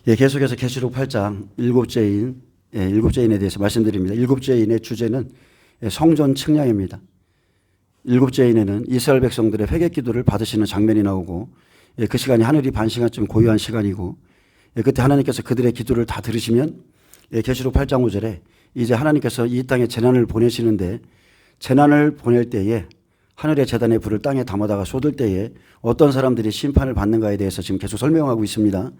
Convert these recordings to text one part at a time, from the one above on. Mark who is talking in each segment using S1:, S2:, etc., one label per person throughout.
S1: 예, 계속해서 계시록 8장 일곱째인에 대해서 말씀드립니다. 일곱째인의 주제는 성전 측량입니다. 일곱째인에는 이스라엘 백성들의 회개 기도를 받으시는 장면이 나오고, 그 시간이 하늘이 반 시간쯤 고요한 시간이고, 그때 하나님께서 그들의 기도를 다 들으시면 계시록 8장 5절에 이제 하나님께서 이 땅에 재난을 보내시는데, 재난을 보낼 때에 하늘의 제단의 불을 땅에 담아다가 쏟을 때에 어떤 사람들이 심판을 받는가에 대해서 지금 계속 설명하고 있습니다.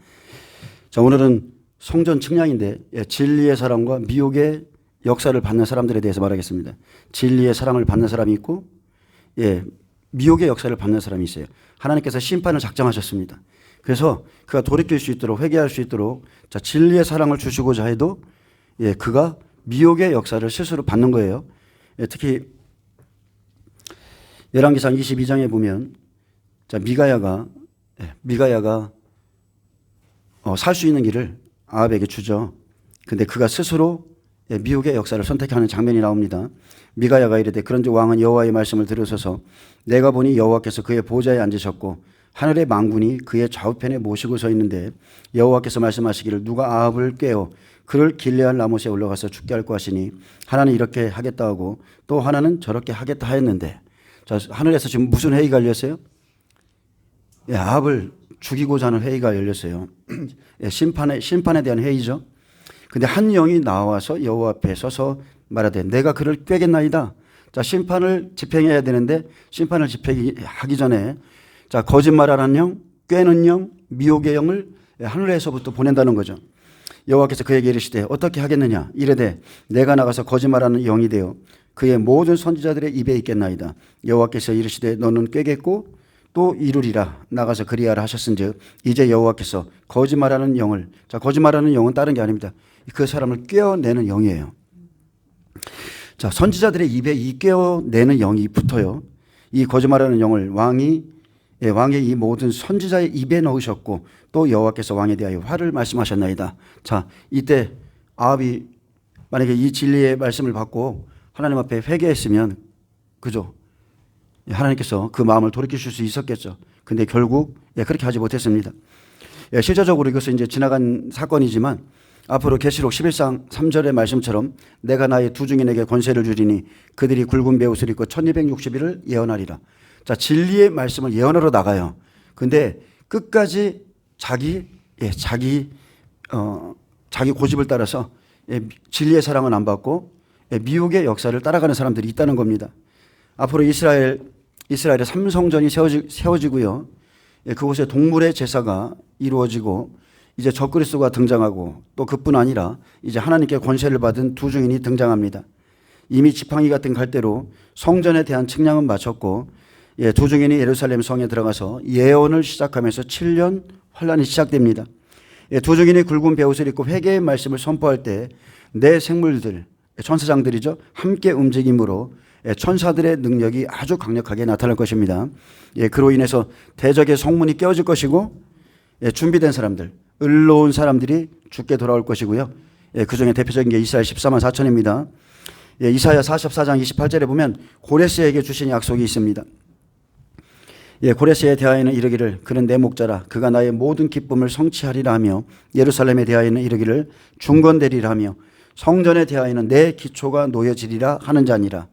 S1: 자, 오늘은 성전 측량인데 진리의 사랑과 미혹의 역사를 받는 사람들에 대해서 말하겠습니다. 진리의 사랑을 받는 사람이 있고, 미혹의 역사를 받는 사람이 있어요. 하나님께서 심판을 작정하셨습니다. 그래서 그가 돌이킬 수 있도록, 회개할 수 있도록, 자, 진리의 사랑을 주시고자 해도 그가 미혹의 역사를 스스로 받는 거예요. 특히 열왕기상 22장에 보면, 자, 미가야가 살 수 있는 길을 아합에게 주죠. 근데 그가 스스로 미혹의 역사를 선택하는 장면이 나옵니다. 미가야가 이르되 그런즉 왕은 여호와의 말씀을 들으소서. 내가 보니 여호와께서 그의 보좌에 앉으셨고 하늘의 만군이 그의 좌우편에 모시고 서 있는데 여호와께서 말씀하시기를 누가 아합을 꾀어 그를 길레알 라못에 올라가서 죽게 할 것이니 하나는 이렇게 하겠다 하고 또 하나는 저렇게 하겠다 하였는데, 자, 하늘에서 지금 무슨 회의가 열렸어요? 아합을 죽이고자 하는 회의가 열렸어요. 심판에 대한 회의죠. 근데 한 영이 나와서 여호와 앞에 서서 말하되 내가 그를 꾀겠나이다. 자, 심판을 집행해야 되는데 심판을 집행하기 전에, 자, 거짓말하는 영, 꾀는 영, 미혹의 영을 하늘에서부터 보낸다는 거죠. 여호와께서 그에게 이르시되 어떻게 하겠느냐 이르되 내가 나가서 거짓말하는 영이 되어 그의 모든 선지자들의 입에 있겠나이다. 여호와께서 이르시되 너는 꾀겠고 또 이루리라. 나가서 그리하라 하셨은즉 이제 여호와께서 거짓말하는 영을, 자, 거짓말하는 영은 다른 게 아닙니다. 그 사람을 꿰어내는 영이에요. 자, 선지자들의 입에 이 꿰어내는 영이 붙어요. 이 거짓말하는 영을 왕의 이 모든 선지자의 입에 넣으셨고 또 여호와께서 왕에 대하여 화를 말씀하셨나이다. 자, 이때 아합이 만약에 이 진리의 말씀을 받고 하나님 앞에 회개했으면, 그죠? 하나님께서 그 마음을 돌이키실 수 있었겠죠. 근데 결국 그렇게 하지 못했습니다. 실제적으로 이것은 이제 지나간 사건이지만 앞으로 계시록 11장 3절의 말씀처럼 내가 나의 두 증인에게 권세를 주리니 그들이 굵은 베옷을 입고 1260일을 예언하리라. 자, 진리의 말씀을 예언하러 나가요. 근데 끝까지 자기 고집을 따라서 진리의 사랑은 안 받고 미혹의 역사를 따라가는 사람들이 있다는 겁니다. 앞으로 이스라엘의 삼성전이 세워지고요. 그곳에 동물의 제사가 이루어지고 이제 적그리스도가 등장하고 또 그뿐 아니라 이제 하나님께 권세를 받은 두 증인이 등장합니다. 이미 지팡이 같은 갈대로 성전에 대한 측량은 마쳤고, 두 증인이 예루살렘 성에 들어가서 예언을 시작하면서 7년 환란이 시작됩니다. 두 증인이 굵은 베옷을 입고 회개의 말씀을 선포할 때 내 생물들, 천사장들이죠, 함께 움직임으로 천사들의 능력이 아주 강력하게 나타날 것입니다. 그로 인해서 대적의 성문이 깨어질 것이고, 준비된 사람들, 의로운 사람들이 죽게 돌아올 것이고요. 그 중에 대표적인 게 이사야 14만 4천입니다. 이사야 44장 28절에 보면 고레스에게 주신 약속이 있습니다. 고레스에 대하여는 이르기를 그는 내 목자라 그가 나의 모든 기쁨을 성취하리라 하며, 예루살렘에 대하여는 이르기를 중건되리라 하며, 성전에 대하여는 내 기초가 놓여지리라 하는 자니라.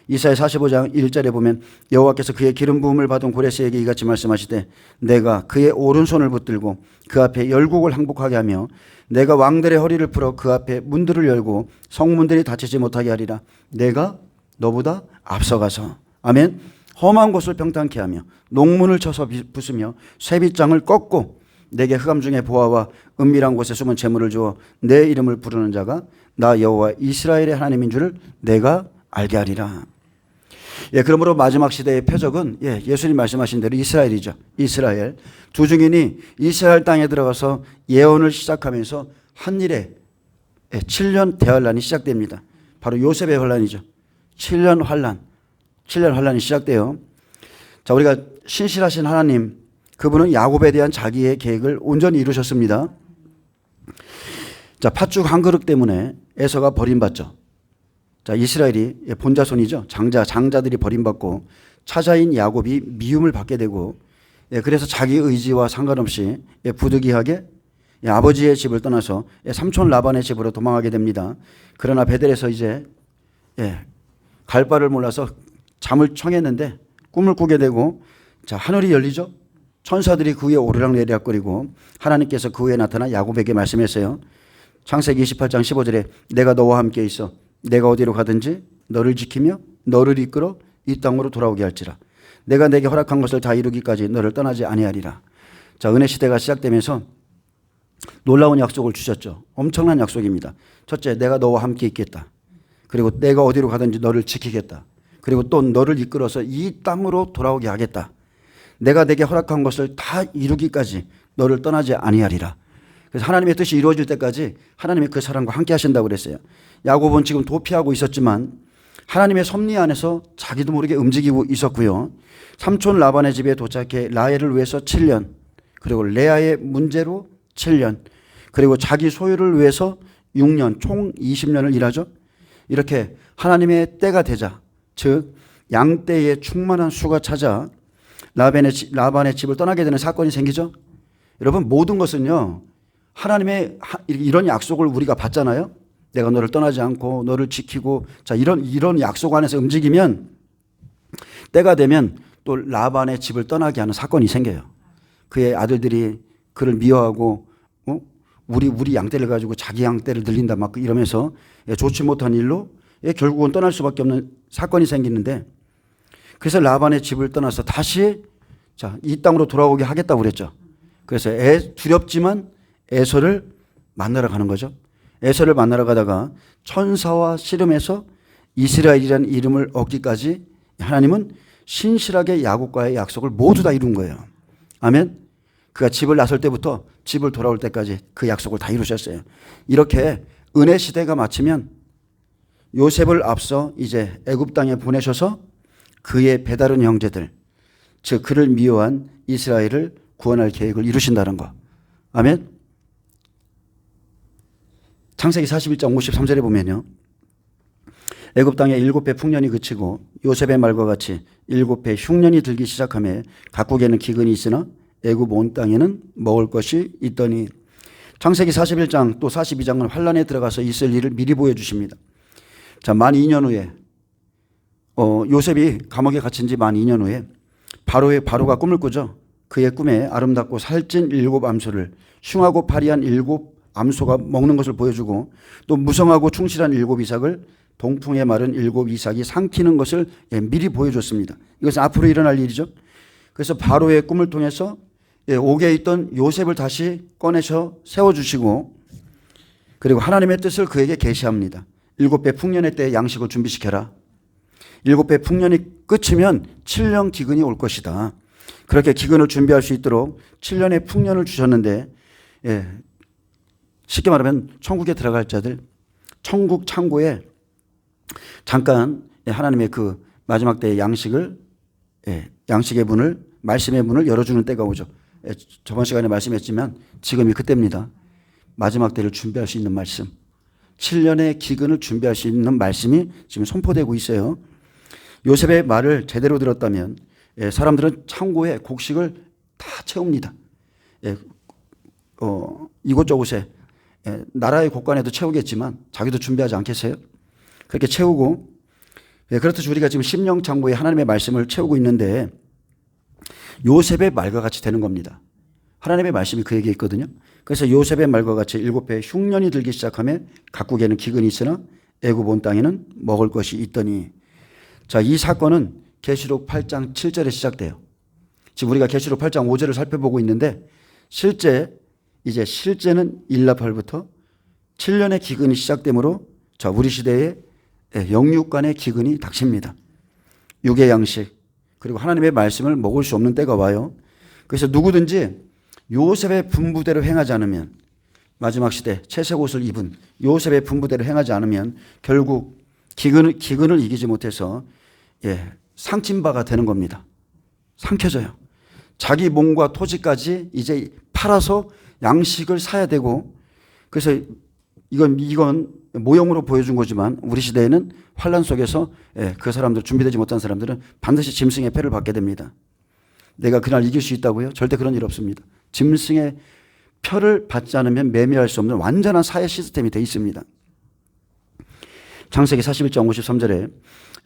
S1: 이사야 45장 1절에 보면 여호와께서 그의 기름 부음을 받은 고레스에게 이같이 말씀하시되 내가 그의 오른손을 붙들고 그 앞에 열국을 항복하게 하며 내가 왕들의 허리를 풀어 그 앞에 문들을 열고 성문들이 닫히지 못하게 하리라. 내가 너보다 앞서가서, 아멘, 험한 곳을 평탄케 하며 농문을 쳐서 부수며 쇠빗장을 꺾고 내게 흑암 중에 보화와 은밀한 곳에 숨은 재물을 주어 내 이름을 부르는 자가 나 여호와 이스라엘의 하나님인 줄을 내가 알게 하리라. 그러므로 마지막 시대의 표적은 예수님 말씀하신 대로 이스라엘이죠. 이스라엘. 두 증인이 이스라엘 땅에 들어가서 예언을 시작하면서 한 일에 7년 대환란이 시작됩니다. 바로 요셉의 환란이죠. 7년 환란이 시작돼요. 자, 우리가 신실하신 하나님, 그분은 야곱에 대한 자기의 계획을 온전히 이루셨습니다. 자, 팥죽 한 그릇 때문에 에서가 버림받죠. 자, 이스라엘이 본자손이죠. 장자들이 버림받고 차자인 야곱이 미움을 받게 되고, 그래서 자기 의지와 상관없이 부득이하게 아버지의 집을 떠나서 삼촌 라반의 집으로 도망하게 됩니다. 그러나 베델에서 이제 갈 바를 몰라서 잠을 청했는데 꿈을 꾸게 되고, 자, 하늘이 열리죠. 천사들이 그 위에 오르락내리락거리고 하나님께서 그 위에 나타나 야곱에게 말씀했어요. 창세기 28장 15절에 내가 너와 함께 있어 내가 어디로 가든지 너를 지키며 너를 이끌어 이 땅으로 돌아오게 할지라. 내가 내게 허락한 것을 다 이루기까지 너를 떠나지 아니하리라. 자, 은혜 시대가 시작되면서 놀라운 약속을 주셨죠. 엄청난 약속입니다. 첫째, 내가 너와 함께 있겠다. 그리고 내가 어디로 가든지 너를 지키겠다. 그리고 또 너를 이끌어서 이 땅으로 돌아오게 하겠다. 내가 내게 허락한 것을 다 이루기까지 너를 떠나지 아니하리라. 그래서 하나님의 뜻이 이루어질 때까지 하나님이 그 사람과 함께 하신다고 그랬어요. 야곱은 지금 도피하고 있었지만 하나님의 섭리 안에서 자기도 모르게 움직이고 있었고요. 삼촌 라반의 집에 도착해 라헬을 위해서 7년, 그리고 레아의 문제로 7년, 그리고 자기 소유를 위해서 6년, 총 20년을 일하죠. 이렇게 하나님의 때가 되자, 즉 양떼의 충만한 수가 찾아 라반의 집을 떠나게 되는 사건이 생기죠. 여러분, 모든 것은요, 하나님의 이런 약속을 우리가 받잖아요. 내가 너를 떠나지 않고 너를 지키고, 자, 이런 약속 안에서 움직이면 때가 되면 또 라반의 집을 떠나게 하는 사건이 생겨요. 그의 아들들이 그를 미워하고 우리 양떼를 가지고 자기 양떼를 들린다 막 이러면서 좋지 못한 일로 결국은 떠날 수밖에 없는 사건이 생기는데, 그래서 라반의 집을 떠나서 다시 자, 이 땅으로 돌아오게 하겠다고 그랬죠. 그래서 두렵지만 에서를 만나러 가는 거죠. 에서를 만나러 가다가 천사와 씨름해서 이스라엘이라는 이름을 얻기까지 하나님은 신실하게 야곱과의 약속을 모두 다 이룬 거예요. 아멘. 그가 집을 나설 때부터 집을 돌아올 때까지 그 약속을 다 이루셨어요. 이렇게 은혜 시대가 마치면 요셉을 앞서 이제 애굽 땅에 보내셔서 그의 배다른 형제들, 즉 그를 미워한 이스라엘을 구원할 계획을 이루신다는 거. 아멘. 창세기 41장 53절에 보면요, 애굽 땅에 7배 풍년이 그치고 요셉의 말과 같이 7배 흉년이 들기 시작하며 각국에는 기근이 있으나 애굽 온 땅에는 먹을 것이 있더니. 창세기 41장 또 42장은 환란에 들어가서 있을 일을 미리 보여주십니다. 자, 만 2년 후에 요셉이 감옥에 갇힌 지 만 2년 후에 바로가 꿈을 꾸죠. 그의 꿈에 아름답고 살찐 7 암소를 흉하고 파리한 7 암소가 먹는 것을 보여주고, 또 무성하고 충실한 7 이삭을 동풍에 마른 7 이삭이 삼키는 것을 미리 보여줬습니다. 이것은 앞으로 일어날 일이죠. 그래서 바로의 꿈을 통해서 옥에 있던 요셉을 다시 꺼내서 세워주시고, 그리고 하나님의 뜻을 그에게 계시합니다. 7배 풍년의 때에 양식을 준비시켜라. 7배 풍년이 끝이면 7년 기근이 올 것이다. 그렇게 기근을 준비할 수 있도록 7년의 풍년을 주셨는데, 쉽게 말하면 천국에 들어갈 자들, 천국 창고에 잠깐 하나님의 그 마지막 때의 양식의 문을, 말씀의 문을 열어주는 때가 오죠. 저번 시간에 말씀했지만 지금이 그때입니다. 마지막 때를 준비할 수 있는 말씀, 7년의 기근을 준비할 수 있는 말씀이 지금 선포되고 있어요. 요셉의 말을 제대로 들었다면 사람들은 창고에 곡식을 다 채웁니다. 이곳저곳에 나라의 곳간에도 채우겠지만 자기도 준비하지 않겠어요? 그렇게 채우고, 그렇듯이 우리가 지금 심령 창고에 하나님의 말씀을 채우고 있는데 요셉의 말과 같이 되는 겁니다. 하나님의 말씀이 그에게 있거든요. 그래서 요셉의 말과 같이 7배 흉년이 들기 시작하며 각국에는 기근이 있으나 애굽 온 땅에는 먹을 것이 있더니. 자, 이 사건은 계시록 8장 7절에 시작돼요. 지금 우리가 계시록 8장 5절을 살펴보고 있는데 실제는 1나팔부터 7년의 기근이 시작되므로 자, 우리 시대에 영육간의 기근이 닥칩니다. 육의 양식, 그리고 하나님의 말씀을 먹을 수 없는 때가 와요. 그래서 누구든지 요셉의 분부대로 행하지 않으면, 마지막 시대 채색 옷을 입은 요셉의 분부대로 행하지 않으면 결국 기근을 이기지 못해서 상침바가 되는 겁니다. 삼켜져요. 자기 몸과 토지까지 이제 팔아서 양식을 사야 되고, 그래서 이건 모형으로 보여준 거지만 우리 시대에는 환란 속에서 그 사람들, 준비되지 못한 사람들은 반드시 짐승의 패를 받게 됩니다. 내가 그날 이길 수 있다고요? 절대 그런 일 없습니다. 짐승의 표를 받지 않으면 매매할 수 없는 완전한 사회 시스템이 되어 있습니다. 창세기 41장 53절에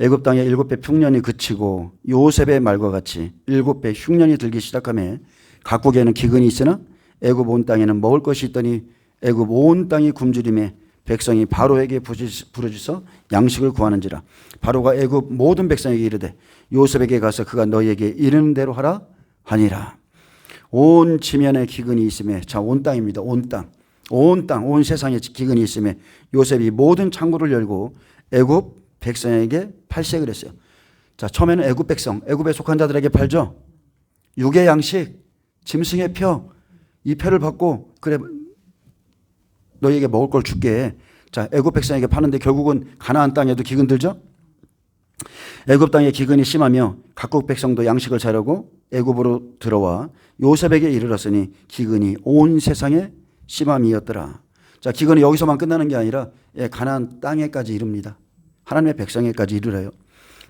S1: 애굽 땅에 7배 흉년이 그치고 요셉의 말과 같이 7배 흉년이 들기 시작하며 각국에는 기근이 있으나 애굽 온 땅에는 먹을 것이 있더니 애굽 온 땅이 굶주림에 백성이 바로에게 부르짖어 양식을 구하는지라. 바로가 애굽 모든 백성에게 이르되 요셉에게 가서 그가 너희에게 이르는 대로 하라 하니라. 온 지면에 기근이 있음에, 자, 온 땅입니다. 온 땅, 온 세상에 기근이 있음에 요셉이 모든 창고를 열고 애굽 백성에게 팔색을 했어요. 자, 처음에는 애굽 백성, 애굽에 속한 자들에게 팔죠. 육의 양식, 짐승의 표, 이 표를 받고 그래 너희에게 먹을 걸 줄게. 자, 애굽 백성에게 파는데 결국은 가나안 땅에도 기근 들죠. 애굽 땅에 기근이 심하며 각국 백성도 양식을 차려고 애굽으로 들어와 요셉에게 이르렀으니 기근이 온 세상에 심함이었더라. 자, 기근이 여기서만 끝나는 게 아니라 가나안 땅에까지 이릅니다. 하나님의 백성에까지 이르러요.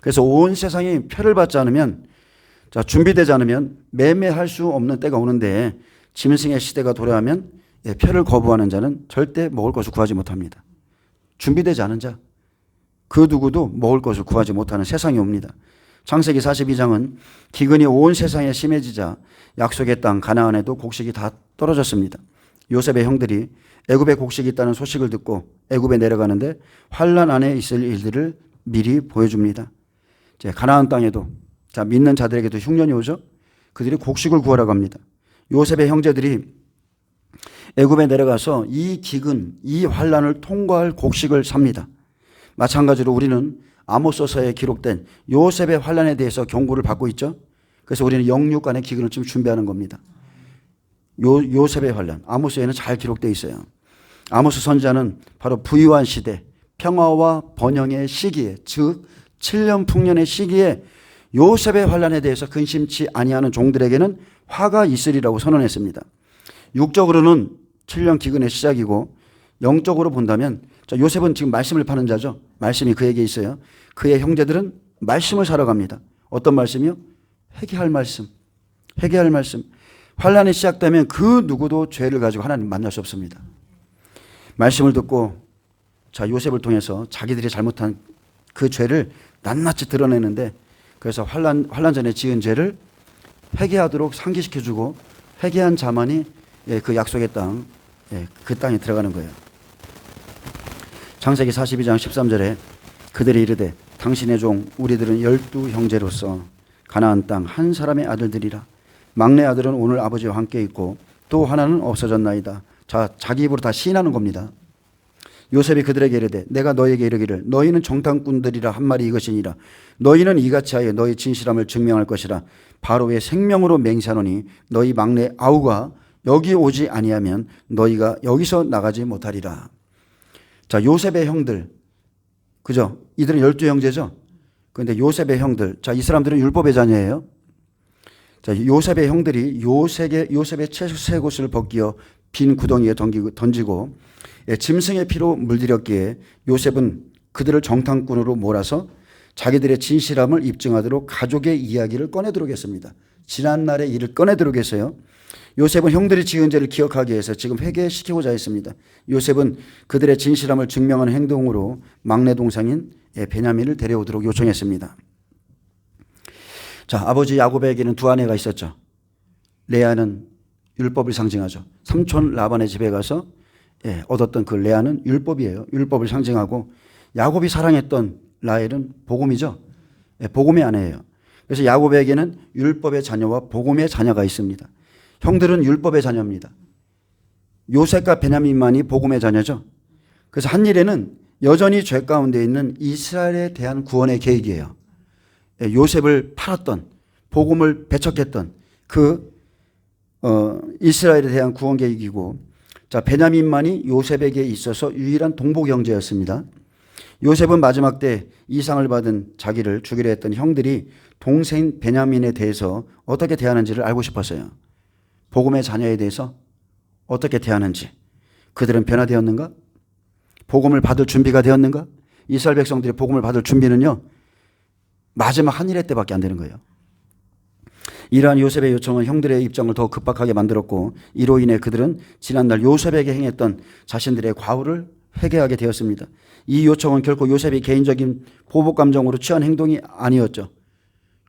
S1: 그래서 온 세상이 표를 받지 않으면, 자, 준비되지 않으면 매매할 수 없는 때가 오는데 짐승의 시대가 도래하면 표를 거부하는 자는 절대 먹을 것을 구하지 못합니다. 준비되지 않은 자, 그 누구도 먹을 것을 구하지 못하는 세상이 옵니다. 창세기 42장은 기근이 온 세상에 심해지자 약속의 땅 가나안에도 곡식이 다 떨어졌습니다. 요셉의 형들이 애굽에 곡식이 있다는 소식을 듣고 애굽에 내려가는데 환난 안에 있을 일들을 미리 보여줍니다. 이제 가나안 땅에도, 자, 믿는 자들에게도 흉년이 오죠. 그들이 곡식을 구하러 갑니다. 요셉의 형제들이 애굽에 내려가서 이 기근, 이 환난을 통과할 곡식을 삽니다. 마찬가지로 우리는 아모스서에 기록된 요셉의 환난에 대해서 경고를 받고 있죠. 그래서 우리는 영육간의 기근을 좀 준비하는 겁니다. 요셉의 환난, 아모스에는 잘 기록되어 있어요. 아모스 선지자는 바로 부유한 시대, 평화와 번영의 시기에, 즉 7년 풍년의 시기에 요셉의 환난에 대해서 근심치 아니하는 종들에게는 화가 있으리라고 선언했습니다. 육적으로는 7년 기근의 시작이고 영적으로 본다면, 자, 요셉은 지금 말씀을 파는 자죠. 말씀이 그에게 있어요. 그의 형제들은 말씀을 사러 갑니다. 어떤 말씀이요? 회개할 말씀. 회개할 말씀. 환난이 시작되면 그 누구도 죄를 가지고 하나님 만날 수 없습니다. 말씀을 듣고, 자, 요셉을 통해서 자기들이 잘못한 그 죄를 낱낱이 드러내는데, 그래서 환난 전에 지은 죄를 회개하도록 상기시켜주고 회개한 자만이 그 약속의 땅, 그 땅에 들어가는 거예요. 창세기 42장 13절에 그들이 이르되 당신의 종 우리들은 12 형제로서 가나안 땅 한 사람의 아들들이라. 막내 아들은 오늘 아버지와 함께 있고 또 하나는 없어졌나이다. 자, 자기 입으로 다 시인하는 겁니다. 요셉이 그들에게 이르되 내가 너희에게 이르기를 너희는 정탐꾼들이라 한 말이 이것이니라. 너희는 이같이 하여 너희 진실함을 증명할 것이라. 바로의 생명으로 맹세하노니 너희 막내 아우가 여기 오지 아니하면 너희가 여기서 나가지 못하리라. 자, 요셉의 형들, 그죠? 이들은 12 형제죠. 그런데 요셉의 형들, 자, 이 사람들은 율법의 자녀예요. 자, 요셉의 형들이 요셉의 채색 옷을 벗기어 빈 구덩이에 던지고 짐승의 피로 물들였기에 요셉은 그들을 정탐꾼으로 몰아서 자기들의 진실함을 입증하도록 가족의 이야기를 꺼내도록 했습니다. 지난날의 일을 꺼내도록 했어요. 요셉은 형들이 지은 죄를 기억하기 위해서 지금 회개시키고자 했습니다. 요셉은 그들의 진실함을 증명하는 행동으로 막내 동생인 베냐민을 데려오도록 요청했습니다. 자, 아버지 야곱에게는 두 아내가 있었죠. 레아는 율법을 상징하죠. 삼촌 라반의 집에 가서 얻었던 그 레아는 율법이에요. 율법을 상징하고, 야곱이 사랑했던 라헬은 복음이죠. 복음의 아내예요. 그래서 야곱에게는 율법의 자녀와 복음의 자녀가 있습니다. 형들은 율법의 자녀입니다. 요셉과 베냐민만이 복음의 자녀죠. 그래서 한 일에는 여전히 죄 가운데 있는 이스라엘에 대한 구원의 계획이에요. 요셉을 팔았던, 복음을 배척했던 그 이스라엘에 대한 구원 계획이고, 자, 베냐민만이 요셉에게 있어서 유일한 동복 형제였습니다. 요셉은 마지막 때 이상을 받은 자기를 죽이려 했던 형들이 동생 베냐민에 대해서 어떻게 대하는지를 알고 싶었어요. 복음의 자녀에 대해서 어떻게 대하는지. 그들은 변화되었는가? 복음을 받을 준비가 되었는가? 이스라엘 백성들이 복음을 받을 준비는요, 마지막 한 일회 때밖에 안 되는 거예요. 이러한 요셉의 요청은 형들의 입장을 더 급박하게 만들었고 이로 인해 그들은 지난날 요셉에게 행했던 자신들의 과오를 회개하게 되었습니다. 이 요청은 결코 요셉이 개인적인 보복 감정으로 취한 행동이 아니었죠.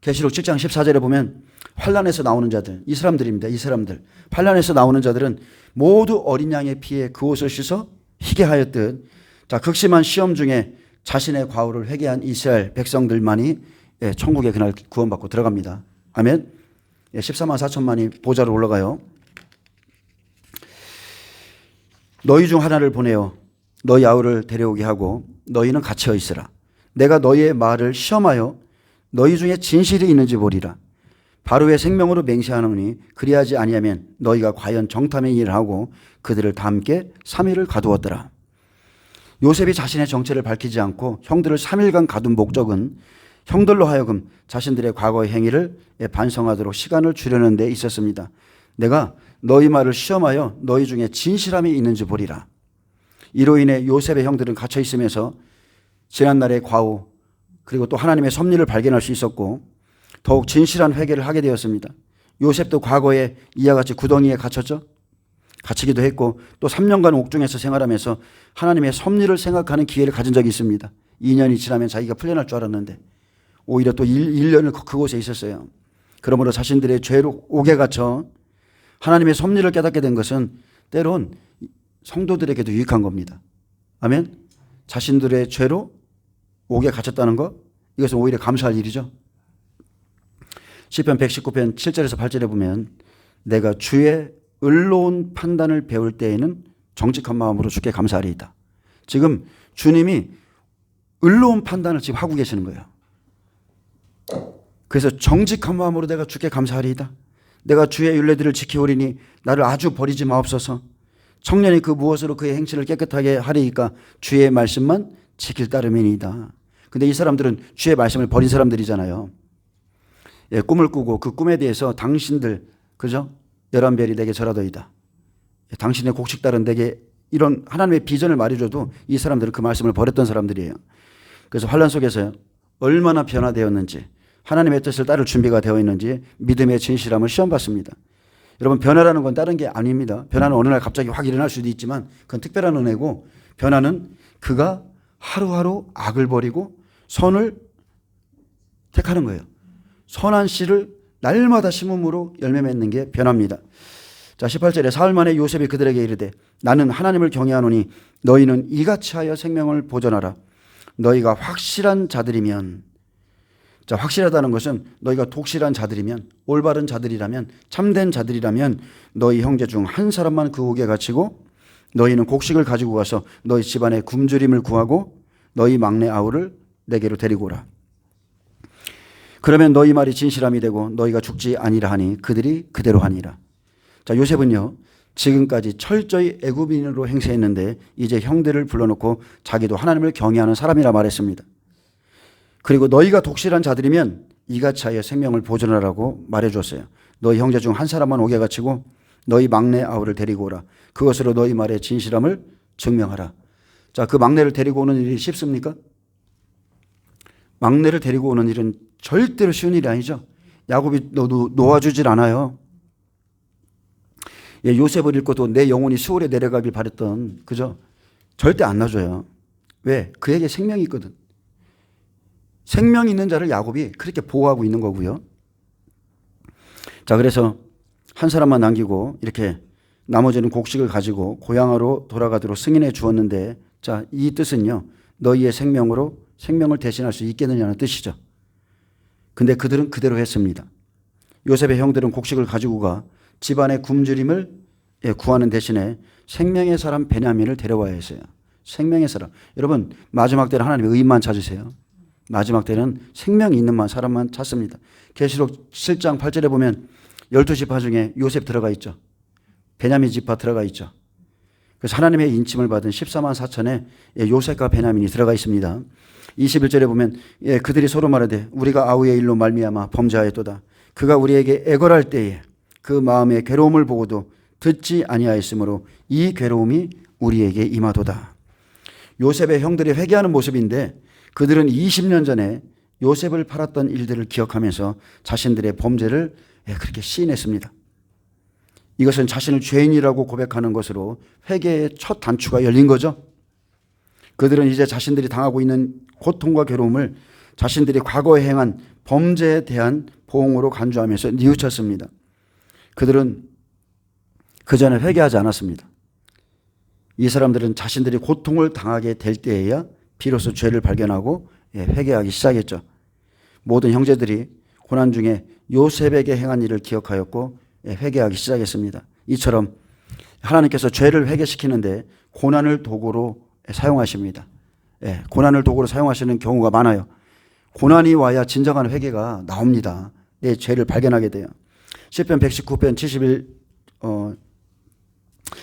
S1: 계시록 7장 14절에 보면 환란에서 나오는 자들, 이 사람들입니다. 이 사람들. 환란에서 나오는 자들은 모두 어린 양의 피에 그 옷을 씻어 희게 하였듯, 자, 극심한 시험 중에 자신의 과오를 회개한 이스라엘 백성들만이 천국에 그날 구원받고 들어갑니다. 아멘. 14만 4천만이 보좌로 올라가요. 너희 중 하나를 보내어 너희 아우를 데려오게 하고 너희는 갇혀 있으라. 내가 너희의 말을 시험하여 너희 중에 진실이 있는지 보리라. 바로의 생명으로 맹세하노니 그리하지 아니하면 너희가 과연 정탐의 일을 하고 그들을 다 함께 3일을 가두었더라. 요셉이 자신의 정체를 밝히지 않고 형들을 3일간 가둔 목적은 형들로 하여금 자신들의 과거의 행위를 반성하도록 시간을 주려는 데 있었습니다. 내가 너희 말을 시험하여 너희 중에 진실함이 있는지 보리라. 이로 인해 요셉의 형들은 갇혀 있으면서 지난날의 과오 그리고 또 하나님의 섭리를 발견할 수 있었고 더욱 진실한 회개를 하게 되었습니다. 요셉도 과거에 이와 같이 구덩이에 갇혔죠. 갇히기도 했고 또 3년간 옥중에서 생활하면서 하나님의 섭리를 생각하는 기회를 가진 적이 있습니다. 2년이 지나면 자기가 풀려날 줄 알았는데 오히려 또 1년을 그곳에 있었어요. 그러므로 자신들의 죄로 옥에 갇혀 하나님의 섭리를 깨닫게 된 것은 때론 성도들에게도 유익한 겁니다. 아멘. 자신들의 죄로 옥에 갇혔다는 것, 이것은 오히려 감사할 일이죠. 시편 119편 7절에서 8절에 보면 내가 주의 의로운 판단을 배울 때에는 정직한 마음으로 주께 감사하리이다. 지금 주님이 의로운 판단을 지금 하고 계시는 거예요. 그래서 정직한 마음으로 내가 주께 감사하리이다. 내가 주의 율례들을 지키오리니 나를 아주 버리지 마옵소서. 청년이 그 무엇으로 그의 행실을 깨끗하게 하리이까 주의 말씀만 지킬 따름이니이다. 근데 이 사람들은 주의 말씀을 버린 사람들이잖아요. 예, 꿈을 꾸고 그 꿈에 대해서 당신들, 그죠? 11별이 내게 절하더이다. 예, 당신의 곡식달은 내게 이런 하나님의 비전을 말해줘도 이 사람들은 그 말씀을 버렸던 사람들이에요. 그래서 환란 속에서 얼마나 변화되었는지 하나님의 뜻을 따를 준비가 되어 있는지 믿음의 진실함을 시험받습니다. 여러분 변화라는 건 다른 게 아닙니다. 변화는 어느 날 갑자기 확 일어날 수도 있지만 그건 특별한 은혜고 변화는 그가 하루하루 악을 버리고 선을 택하는 거예요. 선한 씨를 날마다 심음으로 열매 맺는 게 변화입니다. 자, 18절에 사흘 만에 요셉이 그들에게 이르되 나는 하나님을 경외하노니 너희는 이같이 하여 생명을 보존하라. 너희가 확실한 자들이면, 자, 확실하다는 것은 너희가 독실한 자들이면, 올바른 자들이라면, 참된 자들이라면 너희 형제 중 한 사람만 그 옥에 갇히고 너희는 곡식을 가지고 가서 너희 집안의 굶주림을 구하고 너희 막내 아우를 내게로 데리고 오라. 그러면 너희 말이 진실함이 되고 너희가 죽지 아니라 하니 그들이 그대로 하니라. 자, 요셉은요 지금까지 철저히 애굽인으로 행세했는데 이제 형들을 불러놓고 자기도 하나님을 경외하는 사람이라 말했습니다. 그리고 너희가 독실한 자들이면 이같이 하여 생명을 보존하라고 말해줬어요. 너희 형제 중 한 사람만 옥에 갇히고 너희 막내 아우를 데리고 오라. 그것으로 너희 말의 진실함을 증명하라. 자, 그 막내를 데리고 오는 일이 쉽습니까? 막내를 데리고 오는 일은 절대로 쉬운 일이 아니죠. 야곱이 놓아주질 않아요. 예, 요셉을 읽고도 내 영혼이 수월에 내려가길 바랬던, 그죠? 절대 안 놔줘요. 왜? 그에게 생명이 있거든. 생명 있는 자를 야곱이 그렇게 보호하고 있는 거고요. 자, 그래서 한 사람만 남기고 이렇게 나머지는 곡식을 가지고 고향으로 돌아가도록 승인해 주었는데, 자, 이 뜻은요 너희의 생명으로 생명을 대신할 수 있겠느냐는 뜻이죠. 근데 그들은 그대로 했습니다. 요셉의 형들은 곡식을 가지고 가 집안의 굶주림을 구하는 대신에 생명의 사람 베냐민을 데려와야 했어요. 생명의 사람. 여러분 마지막 때는 하나님의 의인만 찾으세요. 마지막 때는 생명이 있는 사람만 찾습니다. 계시록 7장 8절에 보면 12지파 중에 요셉 들어가 있죠. 베냐민 지파 들어가 있죠. 그래서 하나님의 인침을 받은 14만 4천에 요셉과 베냐민이 들어가 있습니다. 21절에 보면 그들이 서로 말하되 우리가 아우의 일로 말미암아 범죄하였도다. 그가 우리에게 애걸할 때에 그 마음의 괴로움을 보고도 듣지 아니하였으므로 이 괴로움이 우리에게 임하도다. 요셉의 형들이 회개하는 모습인데 그들은 20년 전에 요셉을 팔았던 일들을 기억하면서 자신들의 범죄를 그렇게 시인했습니다. 이것은 자신을 죄인이라고 고백하는 것으로 회개의 첫 단추가 열린 거죠. 그들은 이제 자신들이 당하고 있는 고통과 괴로움을 자신들이 과거에 행한 범죄에 대한 보응으로 간주하면서 뉘우쳤습니다. 그들은 그 전에 회개하지 않았습니다. 이 사람들은 자신들이 고통을 당하게 될 때에야 비로소 죄를 발견하고 회개하기 시작했죠. 모든 형제들이 고난 중에 요셉에게 행한 일을 기억하였고 회개하기 시작했습니다. 이처럼 하나님께서 죄를 회개시키는데 고난을 도구로 사용하십니다. 고난을 도구로 사용하시는 경우가 많아요. 고난이 와야 진정한 회개가 나옵니다. 내 죄를 발견하게 돼요. 시편 119편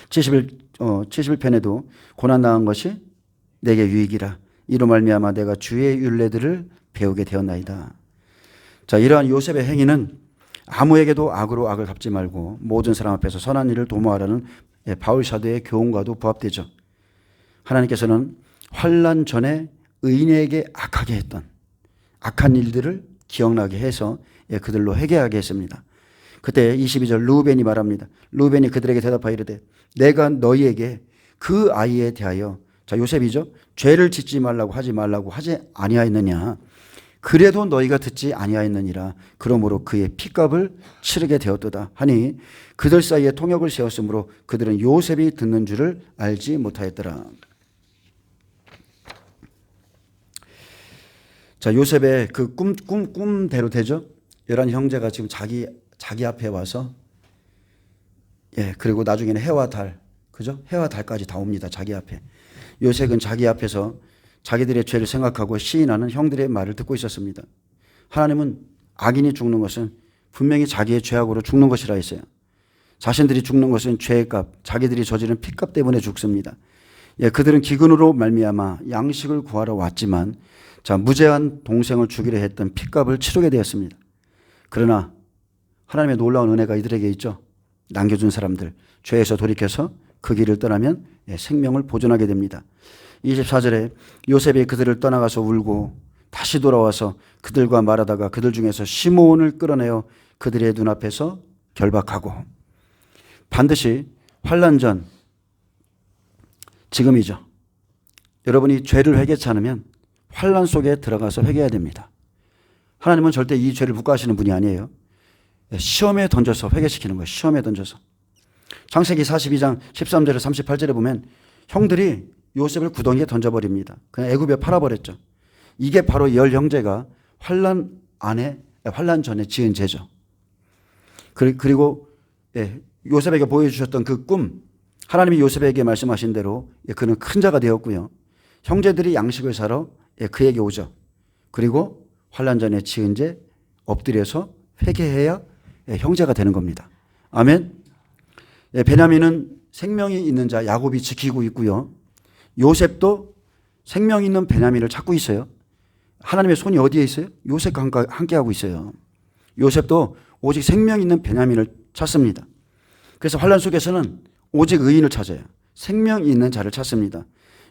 S1: 71편에도 고난 당한 것이 내게 유익이라. 이로 말미암아 내가 주의 율례들을 배우게 되었나이다. 자, 이러한 요셉의 행위는 아무에게도 악으로 악을 갚지 말고 모든 사람 앞에서 선한 일을 도모하라는 바울 사도의 교훈과도 부합되죠. 하나님께서는 환난 전에 의인에게 악하게 했던 악한 일들을 기억나게 해서 그들로 회개하게 했습니다. 그때 22절 르우벤이 말합니다. 르우벤이 그들에게 대답하여 이르되 내가 너희에게 그 아이에 대하여, 자 요셉이죠, 죄를 짓지 말라고 하지 아니하였느냐. 그래도 너희가 듣지 아니하였느니라. 그러므로 그의 핏값을 치르게 되었도다 하니 그들 사이에 통역을 세웠으므로 그들은 요셉이 듣는 줄을 알지 못하였더라. 자, 요셉의 그 꿈대로 되죠. 11 형제가 지금 자기 앞에 와서 그리고 나중에는 해와 달, 그죠? 해와 달까지 다 옵니다. 자기 앞에. 요셉은 자기 앞에서 자기들의 죄를 생각하고 시인하는 형들의 말을 듣고 있었습니다. 하나님은 악인이 죽는 것은 분명히 자기의 죄악으로 죽는 것이라 했어요. 자신들이 죽는 것은 죄의 값, 자기들이 저지른 핏값 때문에 죽습니다. 그들은 기근으로 말미암아 양식을 구하러 왔지만 자, 무죄한 동생을 죽이려 했던 핏값을 치르게 되었습니다. 그러나 하나님의 놀라운 은혜가 이들에게 있죠. 남겨준 사람들, 죄에서 돌이켜서 그 길을 떠나면 생명을 보존하게 됩니다. 24절에 요셉이 그들을 떠나가서 울고 다시 돌아와서 그들과 말하다가 그들 중에서 시므온을 끌어내어 그들의 눈앞에서 결박하고, 반드시 환난 전 지금이죠. 여러분이 죄를 회개치 않으면 환난 속에 들어가서 회개해야 됩니다. 하나님은 절대 이 죄를 묵과하시는 분이 아니에요. 시험에 던져서 회개시키는 거예요. 시험에 던져서. 창세기 42장 13절에 38절에 보면 형들이 요셉을 구덩이에 던져버립니다. 그냥 애굽에 팔아버렸죠. 이게 바로 10 형제가 환난 전에 지은 죄죠. 그리고 요셉에게 보여주셨던 그 꿈, 하나님이 요셉에게 말씀하신 대로 그는 큰 자가 되었고요. 형제들이 양식을 사러 그에게 오죠. 그리고 환난 전에 지은 죄 엎드려서 회개해야 형제가 되는 겁니다. 아멘. 베냐민은 생명이 있는 자 야곱이 지키고 있고요. 요셉도 생명 있는 베냐민을 찾고 있어요. 하나님의 손이 어디에 있어요? 요셉과 함께하고 있어요. 요셉도 오직 생명 있는 베냐민을 찾습니다. 그래서 환난 속에서는 오직 의인을 찾아요. 생명 있는 자를 찾습니다.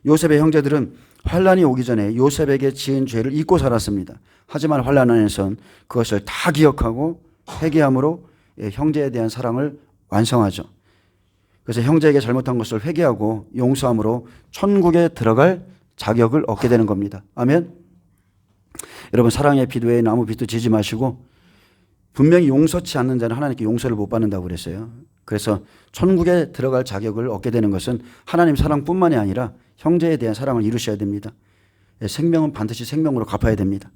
S1: 요셉의 형제들은 환난이 오기 전에 요셉에게 지은 죄를 잊고 살았습니다. 하지만 환난 안에선 그것을 다 기억하고 회개함으로 형제에 대한 사랑을 완성하죠. 그래서 형제에게 잘못한 것을 회개하고 용서함으로 천국에 들어갈 자격을 얻게 되는 겁니다. 아멘. 여러분, 사랑의 빛 외에는 아무 빛도 지지 마시고, 분명히 용서치 않는 자는 하나님께 용서를 못 받는다고 그랬어요. 그래서 천국에 들어갈 자격을 얻게 되는 것은 하나님 사랑뿐만이 아니라 형제에 대한 사랑을 이루셔야 됩니다. 생명은 반드시 생명으로 갚아야 됩니다.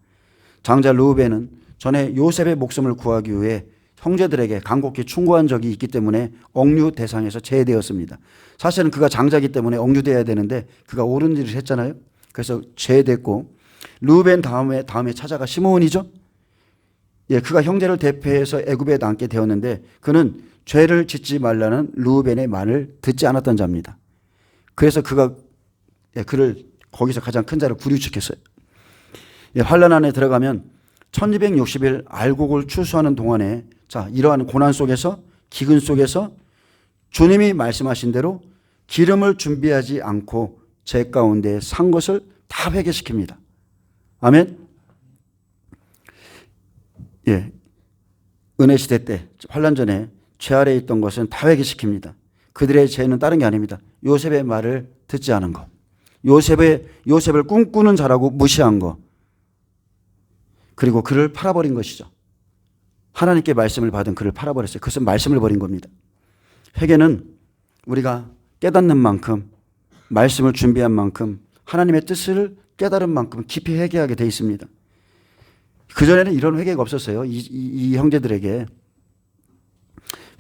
S1: 장자 르우벤은 전에 요셉의 목숨을 구하기 위해 형제들에게 간곡히 충고한 적이 있기 때문에 억류 대상에서 제외되었습니다. 사실은 그가 장자이기 때문에 억류되어야 되는데 그가 옳은 일을 했잖아요. 그래서 제외됐고, 르우벤 다음에 찾아가 시므온이죠. 그가 형제를 대표해서 애굽에 남게 되었는데 그는 죄를 짓지 말라는 르우벤의 말을 듣지 않았던 자입니다. 그래서 그를 거기서 가장 큰 자를 구류축했어요. 환난 안에 들어가면 1260일 알곡을 추수하는 동안에, 자, 이러한 고난 속에서, 기근 속에서 주님이 말씀하신 대로 기름을 준비하지 않고 제 가운데 산 것을 다 회개시킵니다. 아멘. 은혜 시대 때 환란 전에 죄 아래에 있던 것은 다 회개시킵니다. 그들의 죄는 다른 게 아닙니다. 요셉의 말을 듣지 않은 것. 요셉을 꿈꾸는 자라고 무시한 것. 그리고 그를 팔아버린 것이죠. 하나님께 말씀을 받은 그를 팔아버렸어요. 그것은 말씀을 버린 겁니다. 회개는 우리가 깨닫는 만큼, 말씀을 준비한 만큼, 하나님의 뜻을 깨달은 만큼 깊이 회개하게 돼 있습니다. 그전에는 이런 회개가 없었어요. 이 형제들에게.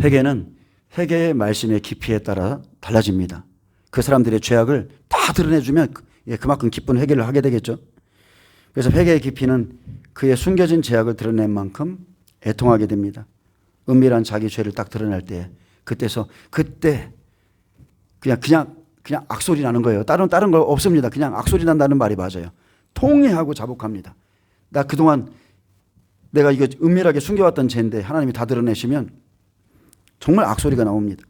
S1: 회개는 회개의 말씀의 깊이에 따라 달라집니다. 그 사람들의 죄악을 다 드러내주면 그만큼 깊은 회개를 하게 되겠죠. 그래서 회개의 깊이는 그의 숨겨진 죄악을 드러낸 만큼 애통하게 됩니다. 은밀한 자기 죄를 딱 드러낼 때 그때 그냥 악소리 나는 거예요. 다른 거 없습니다. 그냥 악소리 난다는 말이 맞아요. 통회하고 자복합니다. 나 그동안 내가 이거 은밀하게 숨겨왔던 죄인데 하나님이 다 드러내시면 정말 악소리가 나옵니다.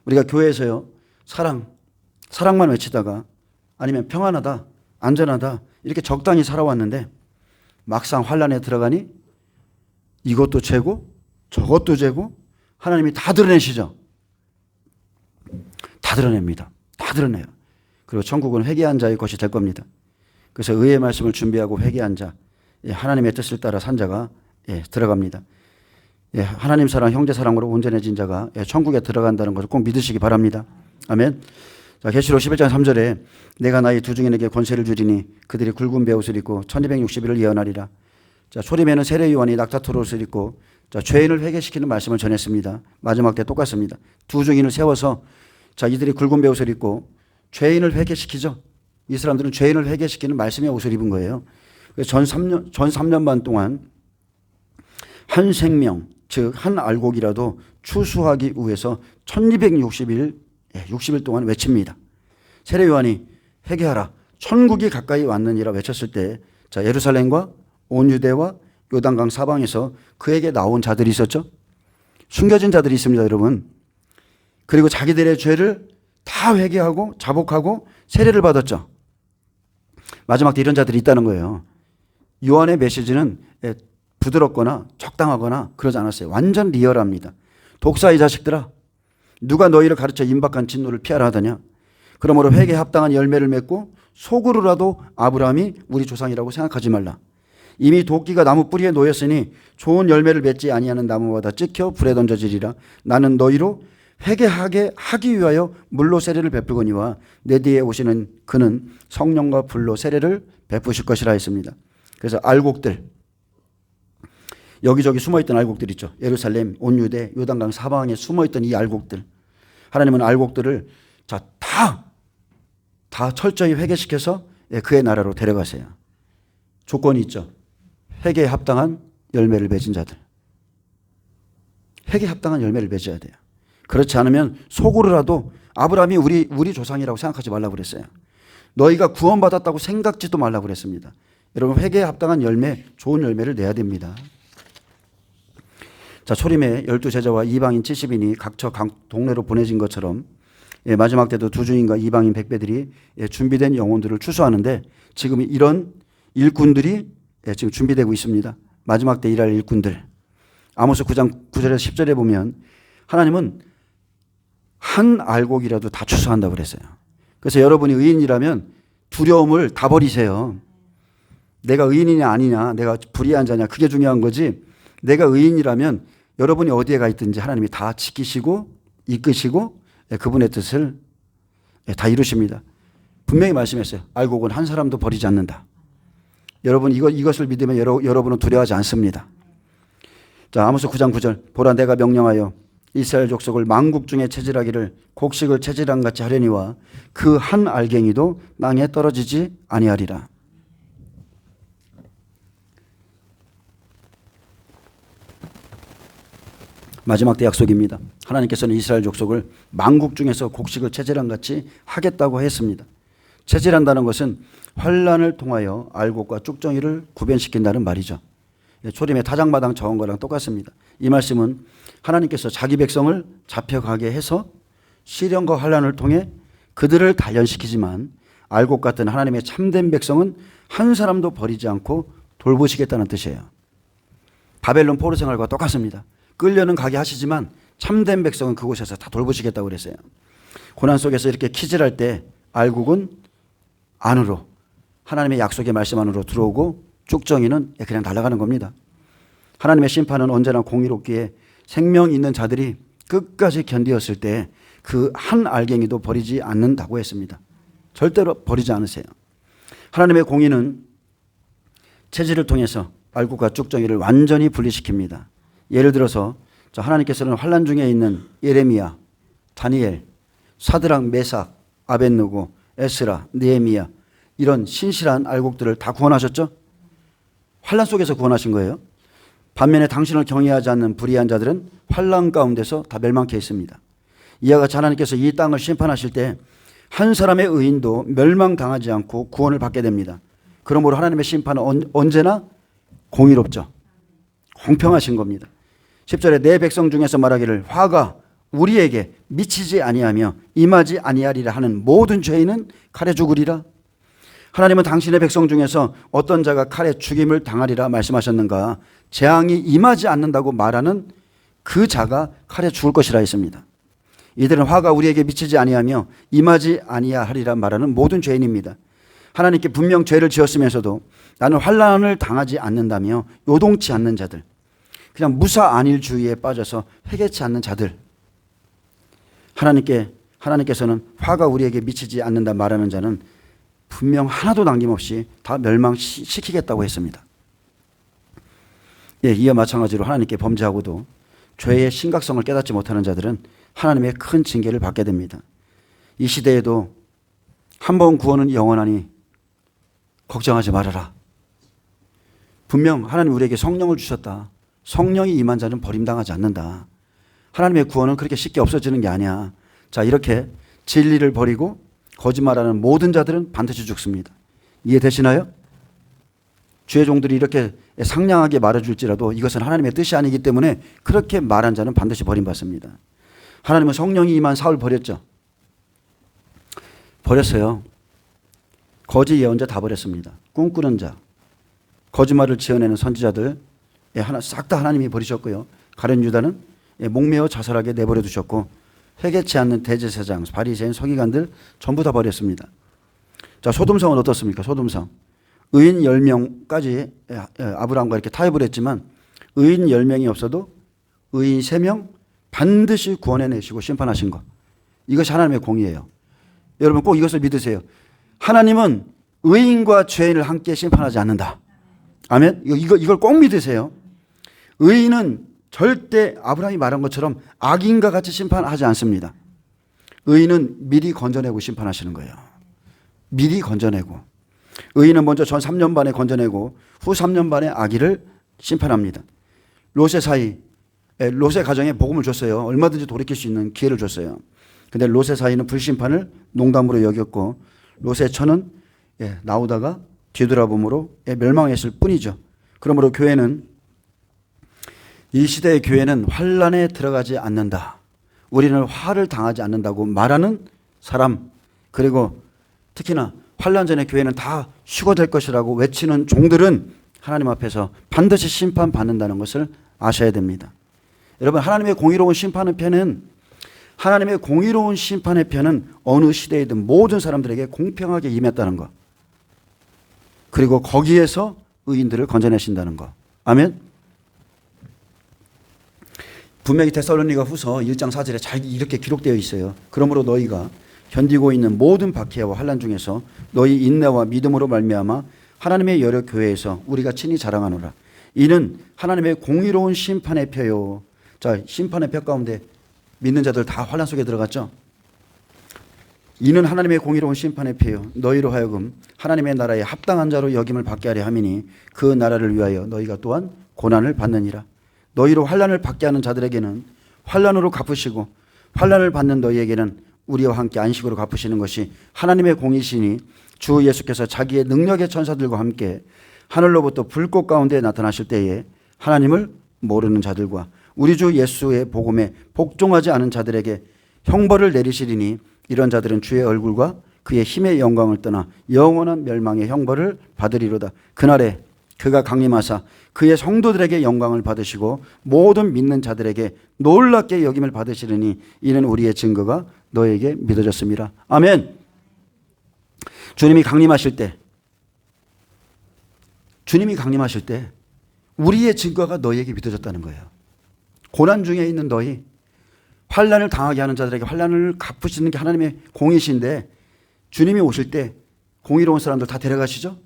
S1: 우리가 교회에서요, 사랑만 외치다가 아니면 평안하다, 안전하다 이렇게 적당히 살아왔는데 막상 환란에 들어가니 이것도 죄고 저것도 죄고 하나님이 다 드러내시죠. 다 드러냅니다. 다 드러내요. 그리고 천국은 회개한 자의 것이 될 겁니다. 그래서 의의 말씀을 준비하고 회개한 자, 하나님의 뜻을 따라 산 자가 들어갑니다. 하나님 사랑, 형제 사랑으로 온전해진 자가 천국에 들어간다는 것을 꼭 믿으시기 바랍니다. 아멘. 자, 계시록 11장 3절에 내가 나의 두 증인에게 권세를 주리니 그들이 굵은 베옷을 입고 1260일을 예언하리라. 자, 소리매는 세례 요한이 낙타토로 옷을 입고 자, 죄인을 회개시키는 말씀을 전했습니다. 마지막 때 똑같습니다. 두 증인을 세워서 자, 이들이 굵은 베옷을 입고 죄인을 회개시키죠. 이 사람들은 죄인을 회개시키는 말씀의 옷을 입은 거예요. 전 3년 반 동안 한 생명, 즉 한 알곡이라도 추수하기 위해서 1260일 동안 외칩니다. 세례 요한이 회개하라, 천국이 가까이 왔느니라 외쳤을 때 자, 예루살렘과 온 유대와 요단강 사방에서 그에게 나온 자들이 있었죠. 숨겨진 자들이 있습니다, 여러분. 그리고 자기들의 죄를 다 회개하고 자복하고 세례를 받았죠. 마지막 때 이런 자들이 있다는 거예요. 요한의 메시지는 부드럽거나 적당하거나 그러지 않았어요. 완전 리얼합니다. 독사의 자식들아, 누가 너희를 가르쳐 임박한 진노를 피하라 하더냐. 그러므로 회개에 합당한 열매를 맺고 속으로라도 아브라함이 우리 조상이라고 생각하지 말라. 이미 도끼가 나무 뿌리에 놓였으니 좋은 열매를 맺지 아니하는 나무마다 찍혀 불에 던져지리라. 나는 너희로 회개하게 하기 위하여 물로 세례를 베풀거니와 내 뒤에 오시는 그는 성령과 불로 세례를 베푸실 것이라 했습니다. 그래서 알곡들, 여기저기 숨어있던 알곡들 있죠. 예루살렘, 온 유대, 요단강 사방에 숨어있던 이 알곡들. 하나님은 알곡들을 다 철저히 회개시켜서 그의 나라로 데려가세요. 조건이 있죠. 회개에 합당한 열매를 맺은 자들. 회개에 합당한 열매를 맺어야 돼요. 그렇지 않으면 속으로라도 아브라함이 우리 조상이라고 생각하지 말라고 그랬어요. 너희가 구원받았다고 생각지도 말라고 그랬습니다. 여러분, 회개에 합당한 열매, 좋은 열매를 내야 됩니다. 자, 초림에 12제자와 이방인 70인이 각처 동네로 보내진 것처럼 마지막 때도 두 증인과 이방인 백배들이 준비된 영혼들을 추수하는데 지금 이런 일꾼들이 지금 준비되고 있습니다. 마지막 때 일할 일꾼들. 아모스 9장 9절에서 10절에 보면 하나님은 한 알곡이라도 다 추수한다고 그랬어요. 그래서 여러분이 의인이라면 두려움을 다 버리세요. 내가 의인이냐 아니냐, 내가 불의한 자냐, 그게 중요한 거지. 내가 의인이라면 여러분이 어디에 가 있든지 하나님이 다 지키시고 이끄시고 그분의 뜻을 다 이루십니다. 분명히 말씀했어요. 알곡은 한 사람도 버리지 않는다. 여러분 이것을 믿으면 여러분은 두려워하지 않습니다. 자, 아모스 9장 9절. 보라, 내가 명령하여 이스라엘 족속을 만국 중에 체질하기를 곡식을 체질한 같이 하려니와 그 한 알갱이도 땅에 떨어지지 아니하리라. 마지막 때 약속입니다. 하나님께서는 이스라엘 족속을 만국 중에서 곡식을 체질한 같이 하겠다고 했습니다. 체질한다는 것은 환란을 통하여 알곡과 쭉정이를 구별시킨다는 말이죠. 초림에 타작마당 적은 거랑 똑같습니다. 이 말씀은 하나님께서 자기 백성을 잡혀가게 해서 시련과 환란을 통해 그들을 단련시키지만 알곡 같은 하나님의 참된 백성은 한 사람도 버리지 않고 돌보시겠다는 뜻이에요. 바벨론 포로 생활과 똑같습니다. 끌려는 가게 하시지만 참된 백성은 그곳에서 다 돌보시겠다고 그랬어요. 고난 속에서 이렇게 키질할 때 알곡은 안으로, 하나님의 약속의 말씀 안으로 들어오고 쭉정이는 그냥 날아가는 겁니다. 하나님의 심판은 언제나 공의롭기에 생명 있는 자들이 끝까지 견디었을 때 그 한 알갱이도 버리지 않는다고 했습니다. 절대로 버리지 않으세요. 하나님의 공의는 체질을 통해서 알곡과 쭉정이를 완전히 분리시킵니다. 예를 들어서 하나님께서는 환난 중에 있는 예레미야, 다니엘, 사드락, 메삭, 아벳느고, 에스라, 느헤미야 이런 신실한 알곡들을 다 구원하셨죠? 환난 속에서 구원하신 거예요. 반면에 당신을 경외하지 않는 불의한 자들은 환난 가운데서 다 멸망케 있습니다. 이와 같이 하나님께서 이 땅을 심판하실 때 한 사람의 의인도 멸망당하지 않고 구원을 받게 됩니다. 그러므로 하나님의 심판은 언제나 공의롭죠. 공평하신 겁니다. 10절에 내 백성 중에서 말하기를 화가 우리에게 미치지 아니하며 임하지 아니하리라 하는 모든 죄인은 칼에 죽으리라. 하나님은 당신의 백성 중에서 어떤 자가 칼에 죽임을 당하리라 말씀하셨는가? 재앙이 임하지 않는다고 말하는 그 자가 칼에 죽을 것이라 했습니다. 이들은 화가 우리에게 미치지 아니하며 임하지 아니하리라 말하는 모든 죄인입니다. 하나님께 분명 죄를 지었으면서도 나는 환난을 당하지 않는다며 요동치 않는 자들, 그냥 무사안일주의에 빠져서 회개치 않는 자들, 하나님께서는 화가 우리에게 미치지 않는다 말하는 자는 분명 하나도 남김없이 다 멸망시키겠다고 했습니다. 이와 마찬가지로 하나님께 범죄하고도 죄의 심각성을 깨닫지 못하는 자들은 하나님의 큰 징계를 받게 됩니다. 이 시대에도 한 번 구원은 영원하니 걱정하지 말아라. 분명 하나님 우리에게 성령을 주셨다. 성령이 임한 자는 버림당하지 않는다. 하나님의 구원은 그렇게 쉽게 없어지는 게 아니야. 자, 이렇게 진리를 버리고 거짓말하는 모든 자들은 반드시 죽습니다. 이해되시나요? 주의 종들이 이렇게 상냥하게 말해줄지라도 이것은 하나님의 뜻이 아니기 때문에 그렇게 말한 자는 반드시 버림받습니다. 하나님은 성령이 임한 사울 버렸죠. 버렸어요. 거짓 예언자 다 버렸습니다. 꿈꾸는 자, 거짓말을 지어내는 선지자들 싹 다 하나님이 버리셨고요. 가룟 유다는 목매어 자살하게 내버려 두셨고 회개치 않는 대제사장, 바리새인, 서기관들 전부 다 버렸습니다. 자, 소돔성은 어떻습니까? 소돔성. 의인 10명까지 아브라함과 이렇게 타협을 했지만 의인 10명이 없어도 의인 3명 반드시 구원해내시고 심판하신 것. 이것이 하나님의 공의예요. 여러분 꼭 이것을 믿으세요. 하나님은 의인과 죄인을 함께 심판하지 않는다. 아멘? 이걸 꼭 믿으세요. 의인은 절대 아브라함이 말한 것처럼 악인과 같이 심판하지 않습니다. 의인은 미리 건져내고 심판하시는 거예요. 미리 건져내고. 의인은 먼저 전 3년 반에 건져내고 후 3년 반에 악인을 심판합니다. 롯의 가정에 복음을 줬어요. 얼마든지 돌이킬 수 있는 기회를 줬어요. 근데 롯의 사이는 불심판을 농담으로 여겼고 롯의 처는 나오다가 뒤돌아봄으로 멸망했을 뿐이죠. 그러므로 이 시대의 교회는 환난에 들어가지 않는다. 우리는 화를 당하지 않는다고 말하는 사람, 그리고 특히나 환난 전에 교회는 다 휴거될 것이라고 외치는 종들은 하나님 앞에서 반드시 심판받는다는 것을 아셔야 됩니다. 여러분, 하나님의 공의로운 심판의 편은 어느 시대이든 모든 사람들에게 공평하게 임했다는 것. 그리고 거기에서 의인들을 건져내신다는 것. 아멘. 분명히 데살로니가 후서 1장 4절에 잘 이렇게 기록되어 있어요. 그러므로 너희가 견디고 있는 모든 박해와 환난 중에서 너희 인내와 믿음으로 말미암아 하나님의 여러 교회에서 우리가 친히 자랑하노라. 이는 하나님의 공의로운 심판의 표요. 자, 심판의 표 가운데 믿는 자들 다 환난 속에 들어갔죠. 이는 하나님의 공의로운 심판의 표요. 너희로 하여금 하나님의 나라에 합당한 자로 여김을 받게 하려 함이니 그 나라를 위하여 너희가 또한 고난을 받느니라. 너희로 환난을 받게 하는 자들에게는 환난으로 갚으시고 환난을 받는 너희에게는 우리와 함께 안식으로 갚으시는 것이 하나님의 공의시니 주 예수께서 자기의 능력의 천사들과 함께 하늘로부터 불꽃 가운데 나타나실 때에 하나님을 모르는 자들과 우리 주 예수의 복음에 복종하지 않은 자들에게 형벌을 내리시리니 이런 자들은 주의 얼굴과 그의 힘의 영광을 떠나 영원한 멸망의 형벌을 받으리로다. 그날에 그가 강림하사 그의 성도들에게 영광을 받으시고 모든 믿는 자들에게 놀랍게 여김을 받으시리니 이는 우리의 증거가 너에게 믿어졌습니다. 아멘. 주님이 강림하실 때 우리의 증거가 너에게 믿어졌다는 거예요. 고난 중에 있는 너희, 환난을 당하게 하는 자들에게 환난을 갚으시는 게 하나님의 공이신데 주님이 오실 때 공의로운 사람들 다 데려가시죠.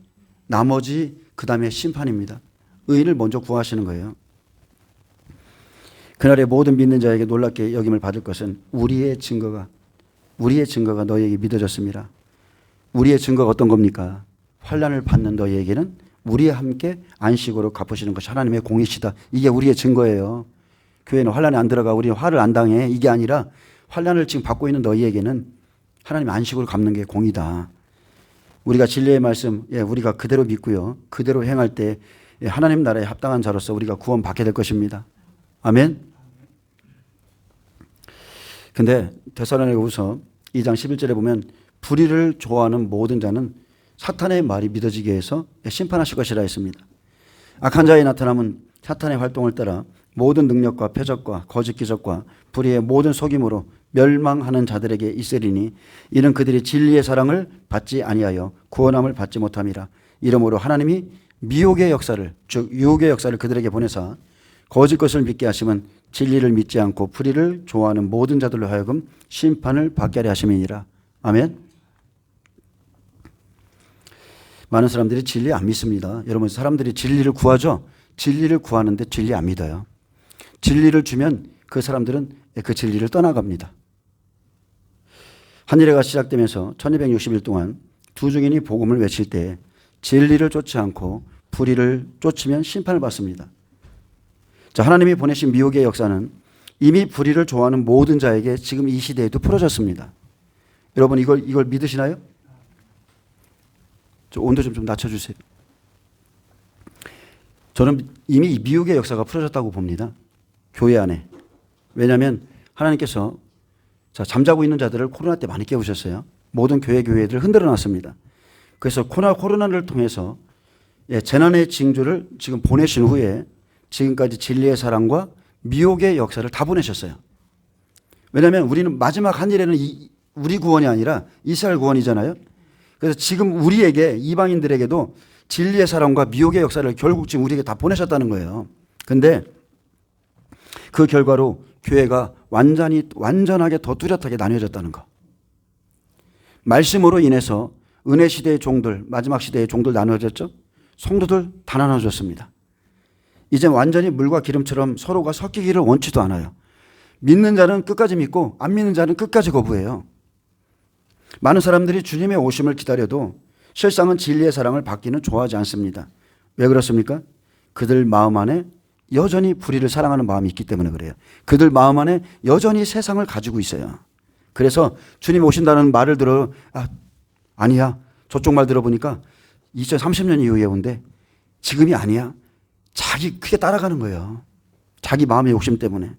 S1: 나머지 그 다음에 심판입니다. 의인을 먼저 구하시는 거예요. 그날에 모든 믿는 자에게 놀랍게 여김을 받을 것은 우리의 증거가 너희에게 믿어졌습니다. 우리의 증거가 어떤 겁니까? 환난을 받는 너희에게는 우리와 함께 안식으로 갚으시는 것이 하나님의 공이시다. 이게 우리의 증거예요. 교회는 환난에 안 들어가 우리는 화를 안 당해. 이게 아니라 환난을 지금 받고 있는 너희에게는 하나님의 안식으로 갚는 게 공이다. 우리가 진리의 말씀, 우리가 그대로 믿고요. 그대로 행할 때 하나님 나라에 합당한 자로서 우리가 구원받게 될 것입니다. 아멘. 근데 데살로니가후서 2장 11절에 보면 불의를 좋아하는 모든 자는 사탄의 말이 믿어지게 해서 심판하실 것이라 했습니다. 악한 자의 나타남은 사탄의 활동을 따라 모든 능력과 표적과 거짓 기적과 불의의 모든 속임으로 멸망하는 자들에게 있으리니 이는 그들이 진리의 사랑을 받지 아니하여 구원함을 받지 못함이라. 이러므로 하나님이 미혹의 역사를 즉 유혹의 역사를 그들에게 보내사 거짓 것을 믿게 하시면 진리를 믿지 않고 불의를 좋아하는 모든 자들로 하여금 심판을 받게 하려 하심이니라. 아멘. 많은 사람들이 진리 안 믿습니다. 여러분, 사람들이 진리를 구하죠. 진리를 구하는데 진리 안 믿어요. 진리를 주면 그 사람들은 그 진리를 떠나갑니다. 한일회가 시작되면서 1260일 동안 두 증인이 복음을 외칠 때 진리를 쫓지 않고 불의를 쫓으면 심판을 받습니다. 자, 하나님이 보내신 미혹의 역사는 이미 불의를 좋아하는 모든 자에게 지금 이 시대에도 풀어졌습니다. 여러분, 이걸 믿으시나요? 저 온도 좀 낮춰주세요. 저는 이미 이 미혹의 역사가 풀어졌다고 봅니다. 교회 안에. 왜냐하면 하나님께서 잠자고 있는 자들을 코로나 때 많이 깨우셨어요. 모든 교회들을 흔들어 놨습니다. 그래서 코로나를 통해서 재난의 징조를 지금 보내신 후에 지금까지 진리의 사랑과 미혹의 역사를 다 보내셨어요. 왜냐하면 우리는 마지막 한 일에는 우리 구원이 아니라 이스라엘 구원이잖아요. 그래서 지금 우리에게 이방인들에게도 진리의 사랑과 미혹의 역사를 결국 지금 우리에게 다 보내셨다는 거예요. 근데 그 결과로 교회가 완전하게 더 뚜렷하게 나뉘어졌다는 거. 말씀으로 인해서 은혜 시대의 종들, 마지막 시대의 종들 나눠졌죠. 성도들 다 나눠졌습니다. 이제 완전히 물과 기름처럼 서로가 섞이기를 원치도 않아요. 믿는 자는 끝까지 믿고 안 믿는 자는 끝까지 거부해요. 많은 사람들이 주님의 오심을 기다려도 실상은 진리의 사랑을 받기는 좋아하지 않습니다. 왜 그렇습니까? 그들 마음 안에 여전히 불의를 사랑하는 마음이 있기 때문에 그래요. 그들 마음 안에 여전히 세상을 가지고 있어요. 그래서 주님 오신다는 말을 들어 아니야. 저쪽 말 들어보니까 2030년 이후에 온대. 지금이 아니야. 자기 크게 따라가는 거예요. 자기 마음의 욕심 때문에.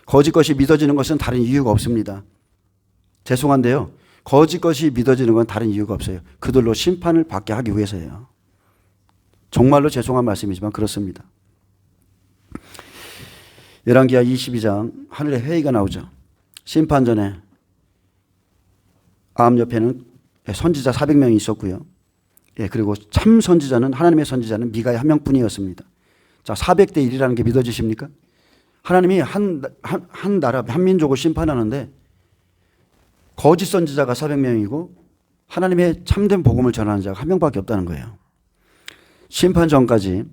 S1: 거짓 것이 믿어지는 것은 다른 이유가 없습니다. 죄송한데요. 거짓 것이 믿어지는 건 다른 이유가 없어요. 그들로 심판을 받게 하기 위해서예요. 정말로 죄송한 말씀이지만 그렇습니다. 열왕기하 22장 하늘에 회의가 나오죠. 심판 전에 암 옆에는 선지자 400명이 있었고요. 그리고 참 선지자는 하나님의 선지자는 미가의 한 명뿐이었습니다. 자, 400대 1이라는 게 믿어지십니까? 하나님이 한 나라, 한 민족을 심판하는데 거짓 선지자가 400명이고 하나님의 참된 복음을 전하는 자가 한 명밖에 없다는 거예요. 심판 전까지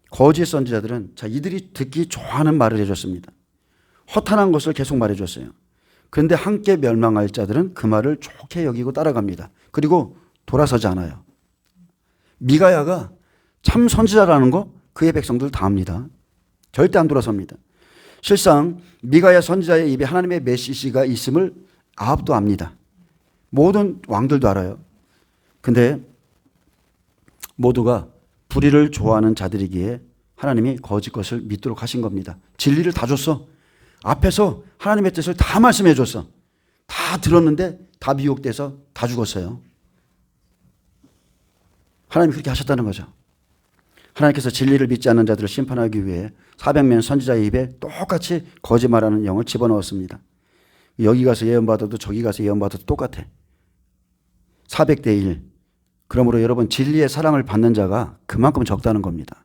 S1: 거짓 선지자들은 이들이 듣기 좋아하는 말을 해줬습니다. 허탄한 것을 계속 말해줬어요. 그런데 함께 멸망할 자들은 그 말을 좋게 여기고 따라갑니다. 그리고 돌아서지 않아요. 미가야가 참 선지자라는 거 그의 백성들 다 압니다. 절대 안 돌아섭니다. 실상 미가야 선지자의 입에 하나님의 메시지가 있음을 아합도 압니다. 모든 왕들도 알아요. 근데 모두가 불의를 좋아하는 자들이기에 하나님이 거짓 것을 믿도록 하신 겁니다. 진리를 다 줬어. 앞에서 하나님의 뜻을 다 말씀해 줬어. 다 들었는데 다 미혹돼서 다 죽었어요. 하나님이 그렇게 하셨다는 거죠. 하나님께서 진리를 믿지 않는 자들을 심판하기 위해 400명 선지자의 입에 똑같이 거짓말하는 영을 집어넣었습니다. 여기 가서 예언받아도 저기 가서 예언받아도 똑같아. 400대 1. 그러므로 여러분 진리의 사랑을 받는 자가 그만큼 적다는 겁니다.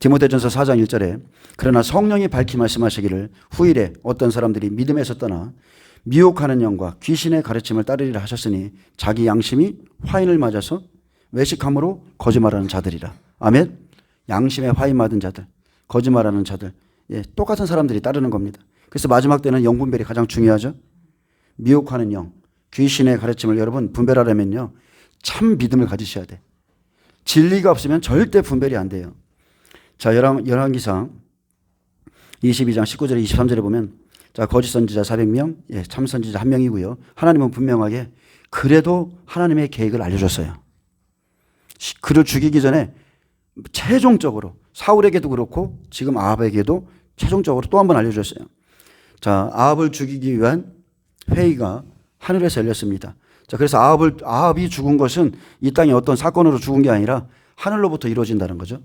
S1: 디모데전서 4장 1절에 그러나 성령이 밝히 말씀하시기를 후일에 어떤 사람들이 믿음에서 떠나 미혹하는 영과 귀신의 가르침을 따르리라 하셨으니 자기 양심이 화인을 맞아서 외식함으로 거짓말하는 자들이라. 아멘. 양심에 화인 맞은 자들, 거짓말하는 자들, 똑같은 사람들이 따르는 겁니다. 그래서 마지막 때는 영 분별이 가장 중요하죠. 미혹하는 영, 귀신의 가르침을 여러분 분별하려면요, 참 믿음을 가지셔야 돼. 진리가 없으면 절대 분별이 안 돼요. 자, 열왕기상 22장 19절에 23절에 보면, 자, 거짓 선지자 400명, 참 선지자 1명이고요. 하나님은 분명하게 그래도 하나님의 계획을 알려줬어요. 그를 죽이기 전에 최종적으로 사울에게도 그렇고 지금 아합에게도 최종적으로 또 한 번 알려줬어요. 자, 아합을 죽이기 위한 회의가 하늘에서 열렸습니다. 자, 그래서 아합이 죽은 것은 이 땅의 어떤 사건으로 죽은 게 아니라 하늘로부터 이루어진다는 거죠.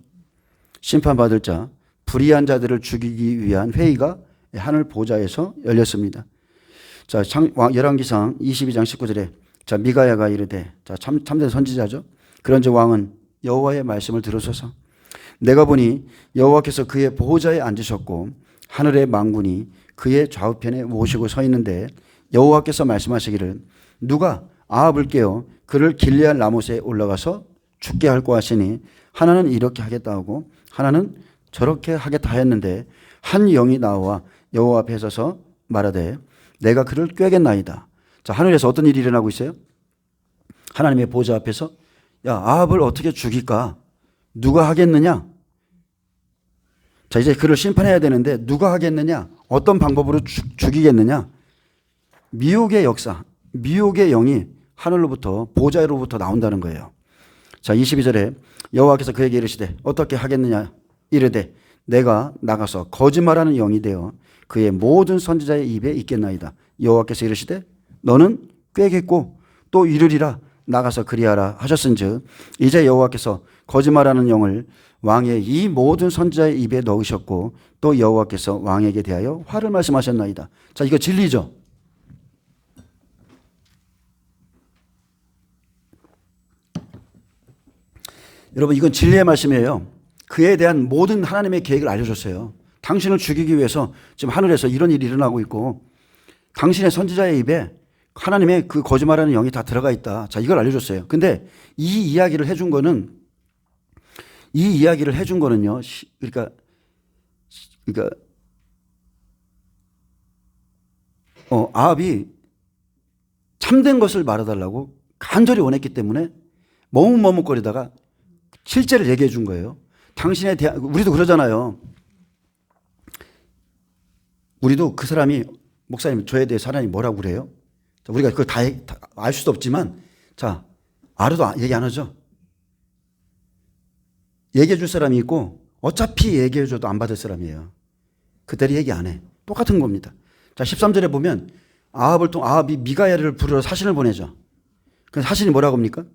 S1: 심판받을 자, 불의한 자들을 죽이기 위한 회의가 하늘 보좌에서 열렸습니다. 자, 열왕기상 22장 19절에 자, 미가야가 이르되, 자, 참된 선지자죠. 그런즉 왕은 여호와의 말씀을 들으소서. 내가 보니 여호와께서 그의 보호자에 앉으셨고 하늘의 만군이 그의 좌우편에 모시고 서 있는데 여호와께서 말씀하시기를 누가 아합을 깨어 그를 길르앗 라못에 올라가서 죽게 할까 하시니 하나는 이렇게 하겠다 하고 하나는 저렇게 하겠다 하였는데 한 영이 나와 여호와 앞에 서서 말하되 내가 그를 꾀겠나이다. 자, 하늘에서 어떤 일이 일어나고 있어요? 하나님의 보좌 앞에서 야, 아합을 어떻게 죽일까? 누가 하겠느냐? 자, 이제 그를 심판해야 되는데 누가 하겠느냐? 어떤 방법으로 죽이겠느냐? 미혹의 역사, 미혹의 영이 하늘로부터 보좌로부터 나온다는 거예요. 자, 22절에 여호와께서 그에게 이르시되 어떻게 하겠느냐? 이르되 내가 나가서 거짓말하는 영이 되어 그의 모든 선지자의 입에 있겠나이다. 여호와께서 이르시되 너는 꾀겠고 또 이르리라. 나가서 그리하라 하셨은즉 이제 여호와께서 거짓말하는 영을 왕의 이 모든 선지자의 입에 넣으셨고 또 여호와께서 왕에게 대하여 화를 말씀하셨나이다. 자, 이거 진리죠. 여러분, 이건 진리의 말씀이에요. 그에 대한 모든 하나님의 계획을 알려줬어요. 당신을 죽이기 위해서 지금 하늘에서 이런 일이 일어나고 있고 당신의 선지자의 입에 하나님의 그 거짓말하는 영이 다 들어가 있다. 자, 이걸 알려줬어요. 근데 이 이야기를 해준 거는요, 그러니까 아합이 참된 것을 말해달라고 간절히 원했기 때문에 머뭇머뭇거리다가 실제를 얘기해 준 거예요. 우리도 그러잖아요. 우리도 그 사람이, 목사님, 저에 대해서 하나님 뭐라고 그래요? 자, 우리가 그걸 다 알 수도 없지만, 자, 알아도 얘기 안 하죠? 얘기해 줄 사람이 있고, 어차피 얘기해 줘도 안 받을 사람이에요. 그때는 얘기 안 해. 똑같은 겁니다. 자, 13절에 보면, 아합이 미가야를 부르러 사신을 보내죠. 그래서 사신이 뭐라고 합니까?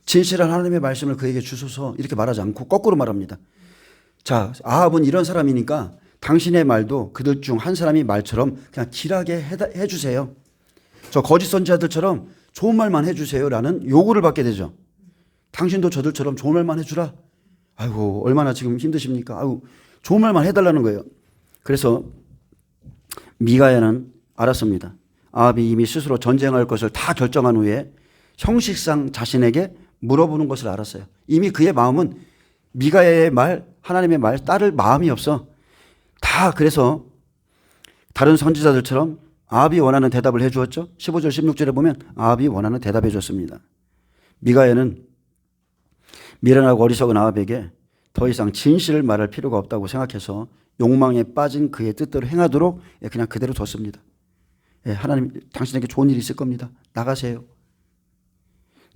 S1: 진실한 하나님의 말씀을 그에게 주소서, 이렇게 말하지 않고 거꾸로 말합니다. 자, 아합은 이런 사람이니까 당신의 말도 그들 중 한 사람이 말처럼 그냥 길하게 해주세요. 저 거짓 선지자들처럼 좋은 말만 해주세요 라는 요구를 받게 되죠. 당신도 저들처럼 좋은 말만 해주라. 아이고, 얼마나 지금 힘드십니까? 아이고, 좋은 말만 해달라는 거예요. 그래서 미가야는 알았습니다. 아합이 이미 스스로 전쟁할 것을 다 결정한 후에 형식상 자신에게 물어보는 것을 알았어요. 이미 그의 마음은 미가야의 말, 하나님의 말 따를 마음이 없어. 다 그래서 다른 선지자들처럼 아합이 원하는 대답을 해주었죠. 15절 16절에 보면 아합이 원하는 대답해 줬습니다. 미가야는 미련하고 어리석은 아합에게 더 이상 진실을 말할 필요가 없다고 생각해서 욕망에 빠진 그의 뜻대로 행하도록 그냥 그대로 뒀습니다. 하나님, 당신에게 좋은 일이 있을 겁니다. 나가세요.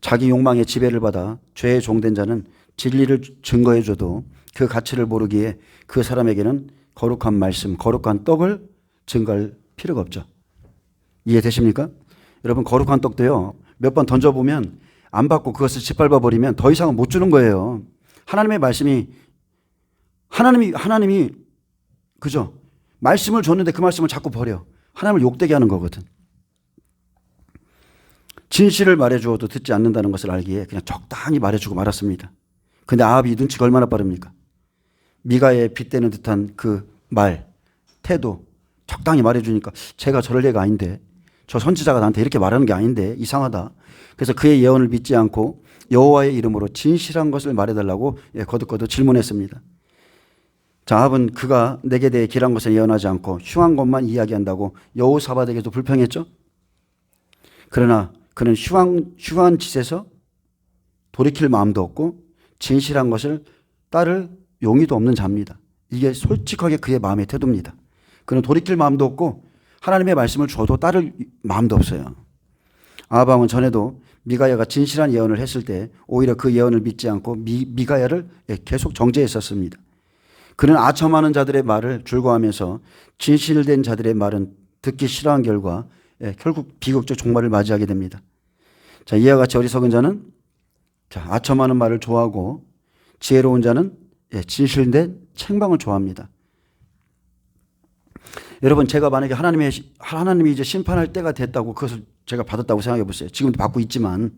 S1: 자기 욕망의 지배를 받아 죄의 종된 자는 진리를 증거해 줘도 그 가치를 모르기에 그 사람에게는 거룩한 말씀, 거룩한 떡을 증거할 필요가 없죠. 이해되십니까? 여러분, 거룩한 떡도요, 몇 번 던져보면 안 받고 그것을 짓밟아 버리면 더 이상은 못 주는 거예요. 하나님의 말씀이 하나님이 그죠? 말씀을 줬는데 그 말씀을 자꾸 버려. 하나님을 욕되게 하는 거거든. 진실을 말해주어도 듣지 않는다는 것을 알기에 그냥 적당히 말해주고 말았습니다. 근데 아합이 눈치가 얼마나 빠릅니까? 미가에 빗대는 듯한 그 말, 태도 적당히 말해주니까 제가 저럴 애가 아닌데, 저 선지자가 나한테 이렇게 말하는 게 아닌데 이상하다. 그래서 그의 예언을 믿지 않고 여호와의 이름으로 진실한 것을 말해달라고 거듭거듭 질문했습니다. 자, 아합은 그가 내게 대해 길한 것을 예언하지 않고 흉한 것만 이야기한다고 여호사밧에게도 불평했죠. 그러나 그는 흉한 짓에서 돌이킬 마음도 없고 진실한 것을 따를 용의도 없는 자입니다. 이게 솔직하게 그의 마음의 태도입니다. 그는 돌이킬 마음도 없고 하나님의 말씀을 줘도 따를 마음도 없어요. 아합 왕은 전에도 미가야가 진실한 예언을 했을 때 오히려 그 예언을 믿지 않고 미가야를 계속 정죄했었습니다. 그는 아첨하는 자들의 말을 즐거워하면서 진실된 자들의 말은 듣기 싫어한 결과 결국 비극적 종말을 맞이하게 됩니다. 자, 이와 같이 어리석은 자는 아첨하는 말을 좋아하고 지혜로운 자는 진실된 책망을 좋아합니다. 여러분, 제가 만약에 하나님이 이제 심판할 때가 됐다고 그것을 제가 받았다고 생각해 보세요. 지금도 받고 있지만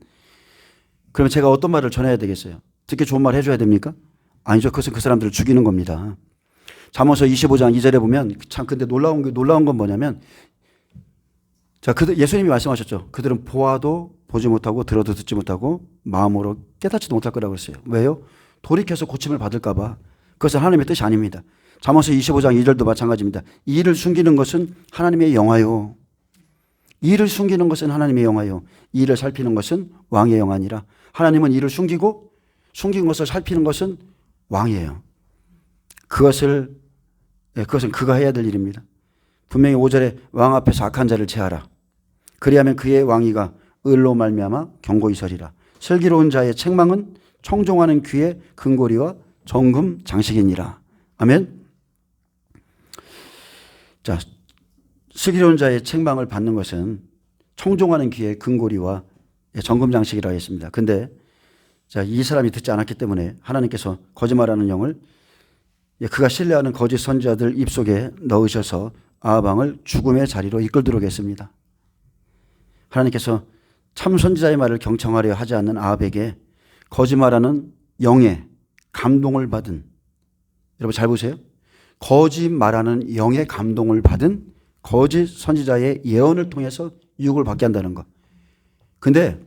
S1: 그러면 제가 어떤 말을 전해야 되겠어요? 듣기 좋은 말 해줘야 됩니까? 아니죠. 그것은 그 사람들을 죽이는 겁니다. 잠언서 25장 2절에 보면 참 근데 놀라운 건 뭐냐면 자, 예수님이 말씀하셨죠. 그들은 보아도 보지 못하고 들어도 듣지 못하고 마음으로 깨닫지도 못할 거라고 했어요. 왜요? 돌이켜서 고침을 받을까 봐. 그것은 하나님의 뜻이 아닙니다. 잠언서 25장 2절도 마찬가지입니다. 이를 숨기는 것은 하나님의 영화요. 이를 숨기는 것은 하나님의 영화요. 이를 살피는 것은 왕의 영화니라. 하나님은 이를 숨기고 숨긴 것을 살피는 것은 왕이에요. 그것은 그가 해야 될 일입니다. 분명히 5절에 왕 앞에서 악한 자를 제하라. 그리하면 그의 왕위가 을로 말미암아 경고히 서리라. 슬기로운 자의 책망은 청종하는 귀의 근고리와 정금 장식이니라. 아멘. 자, 슬기로운 자의 책망을 받는 것은 청종하는 귀의 근고리와 정금 장식이라고 했습니다. 근데 자, 이 사람이 듣지 않았기 때문에 하나님께서 거짓말하는 영을 그가 신뢰하는 거짓 선지자들 입속에 넣으셔서 아합 왕을 죽음의 자리로 이끌도록 했습니다. 하나님께서 참 선지자의 말을 경청하려 하지 않는 아합에게 거짓말하는 영의 감동을 받은, 여러분 잘 보세요. 거짓말하는 영의 감동을 받은 거짓 선지자의 예언을 통해서 유혹을 받게 한다는 것. 근데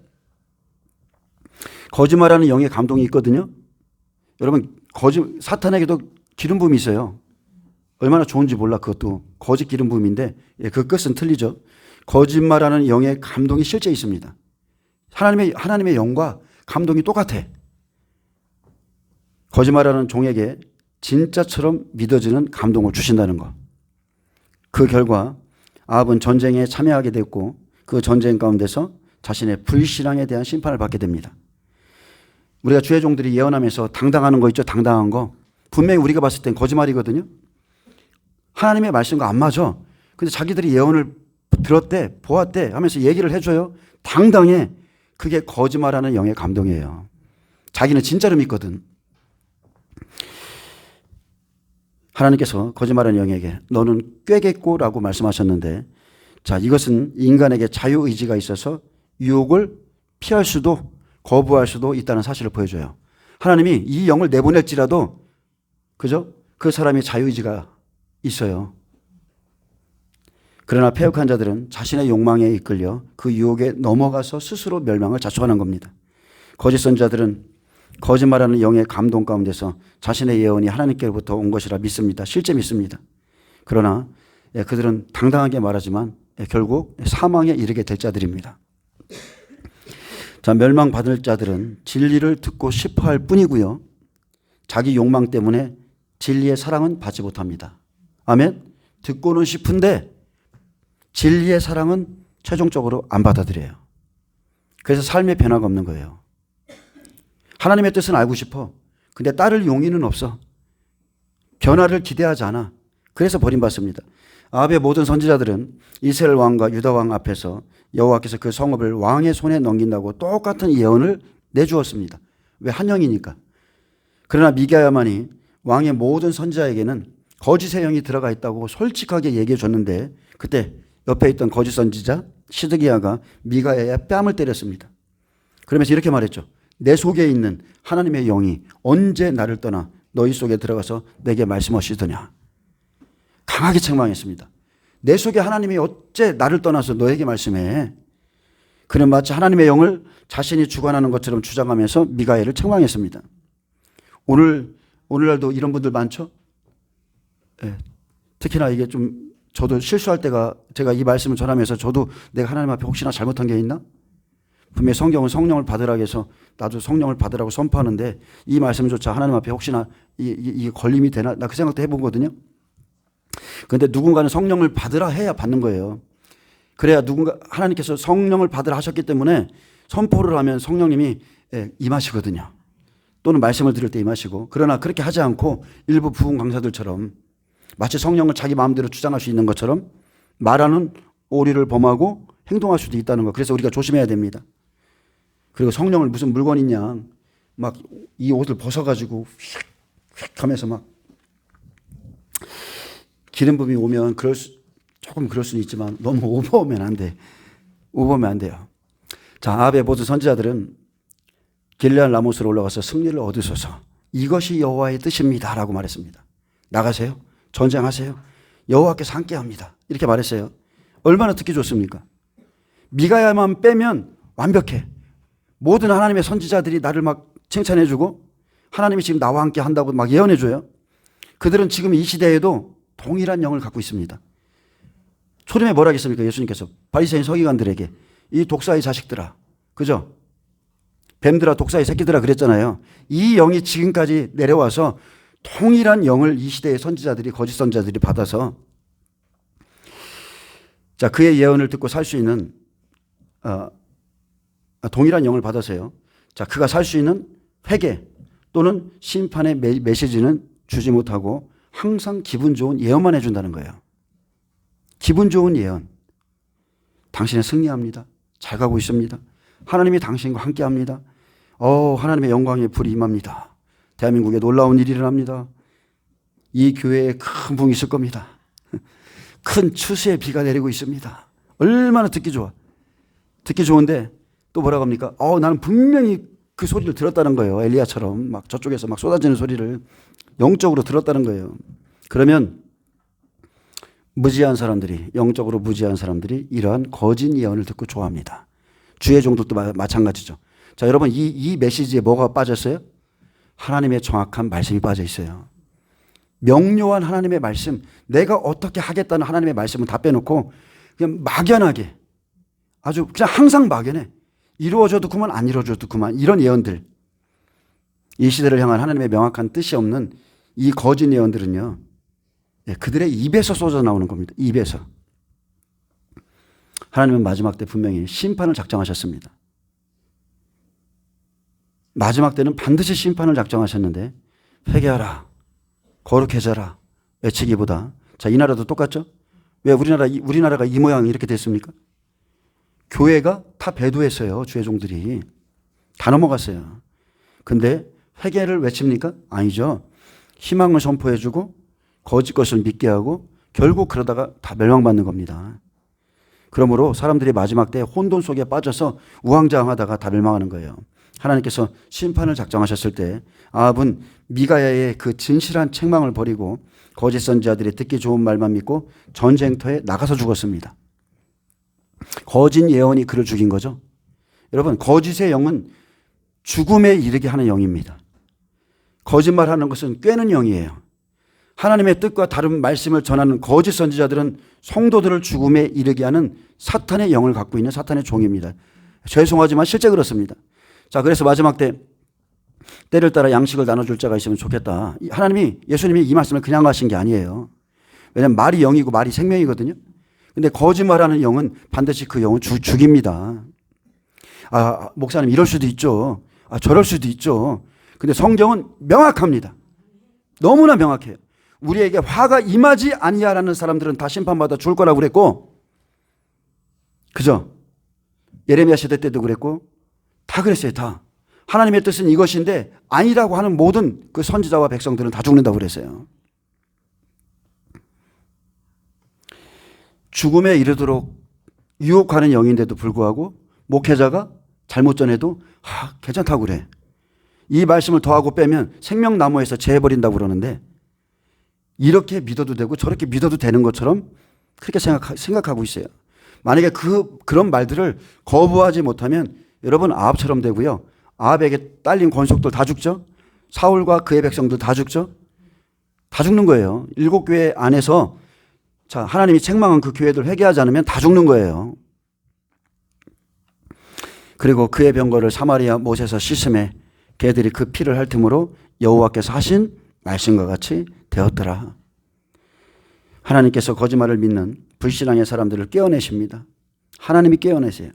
S1: 거짓말하는 영의 감동이 있거든요. 여러분 사탄에게도 기름 부음이 있어요. 얼마나 좋은지 몰라. 그것도 거짓 기름 부음인데 그 끝은 틀리죠. 거짓말하는 영의 감동이 실제 있습니다. 하나님의 영과 감동이 똑같아. 거짓말하는 종에게 진짜처럼 믿어지는 감동을 주신다는 것. 그 결과 아합은 전쟁에 참여하게 됐고 그 전쟁 가운데서 자신의 불신앙에 대한 심판을 받게 됩니다. 우리가 주의 종들이 예언하면서 당당하는 거 있죠. 당당한 거. 분명히 우리가 봤을 땐 거짓말이거든요. 하나님의 말씀과 안 맞아. 근데 자기들이 예언을 들었대, 보았대 하면서 얘기를 해줘요. 당당해. 그게 거짓말하는 영의 감동이에요. 자기는 진짜로 믿거든. 하나님께서 거짓말하는 영에게 너는 꾀겠고라고 말씀하셨는데, 자, 이것은 인간에게 자유의지가 있어서 유혹을 피할 수도 거부할 수도 있다는 사실을 보여줘요. 하나님이 이 영을 내보낼지라도 그죠? 그 사람이 자유의지가 있어요. 그러나 패역한 자들은 자신의 욕망에 이끌려 그 유혹에 넘어가서 스스로 멸망을 자초하는 겁니다. 거짓 선지자들은 거짓말하는 영의 감동 가운데서 자신의 예언이 하나님께로부터 온 것이라 믿습니다. 실제 믿습니다. 그러나 그들은 당당하게 말하지만 결국 사망에 이르게 될 자들입니다. 자, 멸망받을 자들은 진리를 듣고 싶어 할 뿐이고요. 자기 욕망 때문에 진리의 사랑은 받지 못합니다. 아멘. 듣고는 싶은데 진리의 사랑은 최종적으로 안 받아들여요. 그래서 삶의 변화가 없는 거예요. 하나님의 뜻은 알고 싶어. 근데 따를 용의는 없어. 변화를 기대하지 않아. 그래서 버림받습니다. 아합의 모든 선지자들은 이스라엘 왕과 유다 왕 앞에서 여호와께서 그 성읍을 왕의 손에 넘긴다고 똑같은 예언을 내주었습니다. 왜? 한 영이니까. 그러나 미가야만이 왕의 모든 선지자에게는 거짓의 영이 들어가 있다고 솔직하게 얘기해 줬는데 그때 옆에 있던 거짓 선지자 시드기야가 미가야의 뺨을 때렸습니다. 그러면서 이렇게 말했죠. 내 속에 있는 하나님의 영이 언제 나를 떠나 너희 속에 들어가서 내게 말씀하시더냐. 강하게 책망했습니다. 내 속에 하나님이 어째 나를 떠나서 너에게 말씀해. 그는 마치 하나님의 영을 자신이 주관하는 것처럼 주장하면서 미가야를 책망했습니다. 오늘날도 이런 분들 많죠? 네. 특히나 이게 좀 저도 실수할 때가 제가 이 말씀을 전하면서 저도 내가 하나님 앞에 혹시나 잘못한 게 있나? 분명히 성경은 성령을 받으라고 해서 나도 성령을 받으라고 선포하는데 이 말씀조차 하나님 앞에 혹시나 이게 걸림이 되나? 나 그 생각도 해보거든요. 그런데 누군가는 성령을 받으라 해야 받는 거예요. 그래야 하나님께서 성령을 받으라 하셨기 때문에 선포를 하면 성령님이 임하시거든요. 또는 말씀을 들을 때 임하시고. 그러나 그렇게 하지 않고 일부 부흥 강사들처럼 마치 성령을 자기 마음대로 주장할 수 있는 것처럼 말하는 오리를 범하고 행동할 수도 있다는 거. 그래서 우리가 조심해야 됩니다. 그리고 성령을 무슨 물건이냐 막 이 옷을 벗어가지고 휙휙 하면서 막 기름 부음이 오면 조금 그럴 수는 있지만 너무 오버오면 안 돼. 오버오면 안 돼요. 자, 아합의 모든 선지자들은 길르앗 라모스로 올라가서 승리를 얻으소서. 이것이 여호와의 뜻입니다. 라고 말했습니다. 나가세요. 전쟁하세요. 여호와께서 함께합니다. 이렇게 말했어요. 얼마나 듣기 좋습니까? 미가야만 빼면 완벽해. 모든 하나님의 선지자들이 나를 막 칭찬해주고 하나님이 지금 나와 함께 한다고 막 예언해줘요. 그들은 지금 이 시대에도 동일한 영을 갖고 있습니다. 초림에 뭐라 했습니까? 예수님께서 바리새인 서기관들에게 이 독사의 자식들아, 그죠? 뱀들아 독사의 새끼들아 그랬잖아요. 이 영이 지금까지 내려와서 동일한 영을 이 시대의 선지자들이 거짓 선지자들이 받아서 자 그의 예언을 듣고 살 수 있는 동일한 영을 받아서요. 자 그가 살 수 있는 회개 또는 심판의 메시지는 주지 못하고 항상 기분 좋은 예언만 해준다는 거예요. 기분 좋은 예언. 당신은 승리합니다. 잘 가고 있습니다. 하나님이 당신과 함께합니다. 하나님의 영광의 불이 임합니다. 대한민국에 놀라운 일이 일어납니다. 이 교회에 큰 붕이 있을 겁니다. 큰 추수의 비가 내리고 있습니다. 얼마나 듣기 좋아. 듣기 좋은데 또 뭐라고 합니까? 나는 분명히 그 소리를 들었다는 거예요. 엘리야처럼 막 저쪽에서 막 쏟아지는 소리를 영적으로 들었다는 거예요. 그러면 무지한 사람들이, 영적으로 무지한 사람들이 이러한 거짓 예언을 듣고 좋아합니다. 주의 종들도 마찬가지죠. 자, 여러분 이 메시지에 뭐가 빠졌어요? 하나님의 정확한 말씀이 빠져 있어요. 명료한 하나님의 말씀, 내가 어떻게 하겠다는 하나님의 말씀은 다 빼놓고 그냥 막연하게 아주 그냥 항상 막연해. 이루어져도 그만 안 이루어져도 그만 이런 예언들. 이 시대를 향한 하나님의 명확한 뜻이 없는 이 거짓 예언들은요. 그들의 입에서 쏟아 나오는 겁니다. 입에서. 하나님은 마지막 때 분명히 심판을 작정하셨습니다. 마지막 때는 반드시 심판을 작정하셨는데 회개하라, 거룩해져라 외치기보다 자, 이 나라도 똑같죠? 왜 우리나라가 이 모양이 이렇게 됐습니까? 교회가 다 배도했어요. 주의 종들이. 다 넘어갔어요. 근데 회개를 외칩니까? 아니죠. 희망을 선포해주고 거짓 것을 믿게 하고 결국 그러다가 다 멸망받는 겁니다. 그러므로 사람들이 마지막 때 혼돈 속에 빠져서 우왕좌왕하다가 다 멸망하는 거예요. 하나님께서 심판을 작정하셨을 때 아합은 미가야의 그 진실한 책망을 버리고 거짓 선지자들이 듣기 좋은 말만 믿고 전쟁터에 나가서 죽었습니다. 거짓 예언이 그를 죽인 거죠. 여러분, 거짓의 영은 죽음에 이르게 하는 영입니다. 거짓말하는 것은 꾀는 영이에요. 하나님의 뜻과 다른 말씀을 전하는 거짓 선지자들은 성도들을 죽음에 이르게 하는 사탄의 영을 갖고 있는 사탄의 종입니다. 죄송하지만 실제 그렇습니다. 자, 그래서 마지막 때 때를 따라 양식을 나눠줄 자가 있으면 좋겠다. 예수님이 이 말씀을 그냥 하신 게 아니에요. 왜냐하면 말이 영이고 말이 생명이거든요. 근데 거짓말하는 영은 반드시 그 영은 죽입니다. 목사님 이럴 수도 있죠. 저럴 수도 있죠. 근데 성경은 명확합니다. 너무나 명확해요. 우리에게 화가 임하지 아니하라는 사람들은 다 심판받아 죽을 거라고 그랬고, 그죠? 예레미야 시대 때도 그랬고 다 그랬어요. 다. 하나님의 뜻은 이것인데 아니라고 하는 모든 그 선지자와 백성들은 다 죽는다고 그랬어요. 죽음에 이르도록 유혹하는 영인데도 불구하고 목회자가 잘못 전해도 괜찮다고 그래. 이 말씀을 더하고 빼면 생명나무에서 제해버린다고 그러는데, 이렇게 믿어도 되고 저렇게 믿어도 되는 것처럼 그렇게 생각하고 있어요. 만약에 그런 말들을 거부하지 못하면 여러분 아합처럼 되고요. 아합에게 딸린 권속들 다 죽죠. 사울과 그의 백성들 다 죽죠. 다 죽는 거예요. 7교회 안에서 자, 하나님이 책망한 그 교회들 회개하지 않으면 다 죽는 거예요. 그리고 그의 병거를 사마리아 못에서 씻음에 걔들이 그 피를 핥음으로 여호와께서 하신 말씀과 같이 되었더라. 하나님께서 거짓말을 믿는 불신앙의 사람들을 깨어내십니다. 하나님이 깨어내세요.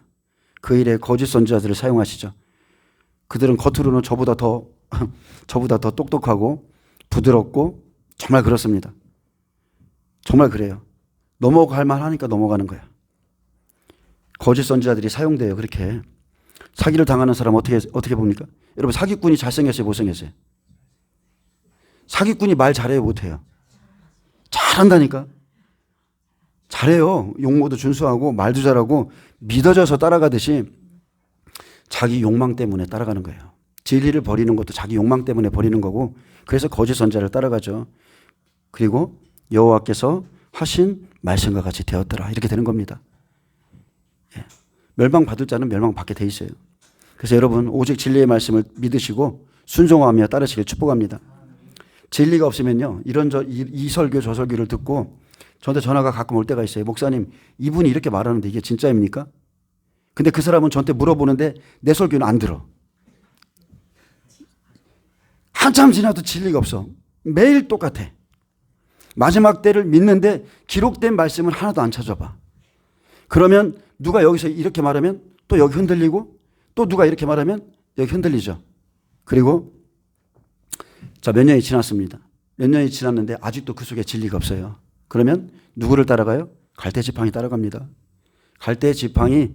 S1: 그 일에 거짓 선지자들을 사용하시죠. 그들은 겉으로는 저보다 더 똑똑하고 부드럽고 정말 그렇습니다. 정말 그래요. 넘어갈 만하니까 넘어가는 거야. 거짓 선지자들이 사용돼요. 그렇게. 사기를 당하는 사람 어떻게 봅니까? 여러분, 사기꾼이 잘생겼어요, 못생겼어요? 사기꾼이 말 잘해요, 못해요? 잘한다니까. 잘해요. 용모도 준수하고 말도 잘하고 믿어져서 따라가듯이 자기 욕망 때문에 따라가는 거예요. 진리를 버리는 것도 자기 욕망 때문에 버리는 거고, 그래서 거짓 선지자를 따라가죠. 그리고 여호와께서 하신 말씀과 같이 되었더라. 이렇게 되는 겁니다. 예. 멸망받을 자는 멸망받게 돼 있어요. 그래서 여러분, 오직 진리의 말씀을 믿으시고 순종하며 따르시길 축복합니다. 진리가 없으면요, 이 설교 저 설교를 듣고 저한테 전화가 가끔 올 때가 있어요. 목사님, 이분이 이렇게 말하는데 이게 진짜입니까? 근데 그 사람은 저한테 물어보는데 내 설교는 안 들어. 한참 지나도 진리가 없어. 매일 똑같아. 마지막 때를 믿는데 기록된 말씀을 하나도 안 찾아봐. 그러면 누가 여기서 이렇게 말하면 또 여기 흔들리고, 또 누가 이렇게 말하면 여기 흔들리죠. 그리고 자, 몇 년이 지났습니다. 몇 년이 지났는데 아직도 그 속에 진리가 없어요. 그러면 누구를 따라가요? 갈대 지팡이 따라갑니다. 갈대 지팡이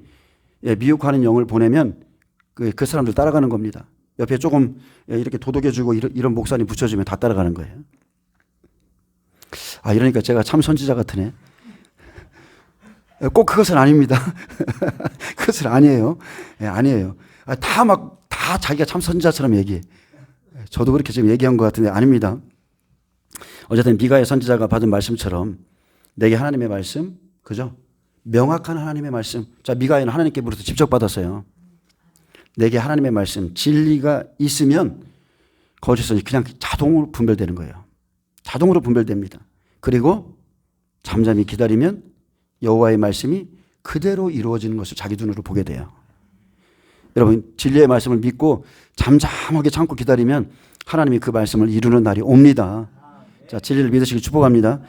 S1: 미혹하는 영을 보내면 그 사람들 따라가는 겁니다. 옆에 조금 이렇게 도독해주고 이런 목사님 붙여주면 다 따라가는 거예요. 이러니까 제가 참 선지자 같으네. 꼭 그것은 아닙니다. 그것은 아니에요. 아니에요. 다 자기가 참 선지자처럼 얘기해. 저도 그렇게 지금 얘기한 것 같은데 아닙니다. 어쨌든 미가의 선지자가 받은 말씀처럼 내게 하나님의 말씀, 그죠? 명확한 하나님의 말씀. 자, 미가에는 하나님께로부터 직접 받았어요. 내게 하나님의 말씀, 진리가 있으면 거짓은 그냥 자동으로 분별되는 거예요. 자동으로 분별됩니다. 그리고 잠잠히 기다리면 여호와의 말씀이 그대로 이루어지는 것을 자기 눈으로 보게 돼요. 여러분, 진리의 말씀을 믿고 잠잠하게 참고 기다리면 하나님이 그 말씀을 이루는 날이 옵니다. 자, 진리를 믿으시길 축복합니다.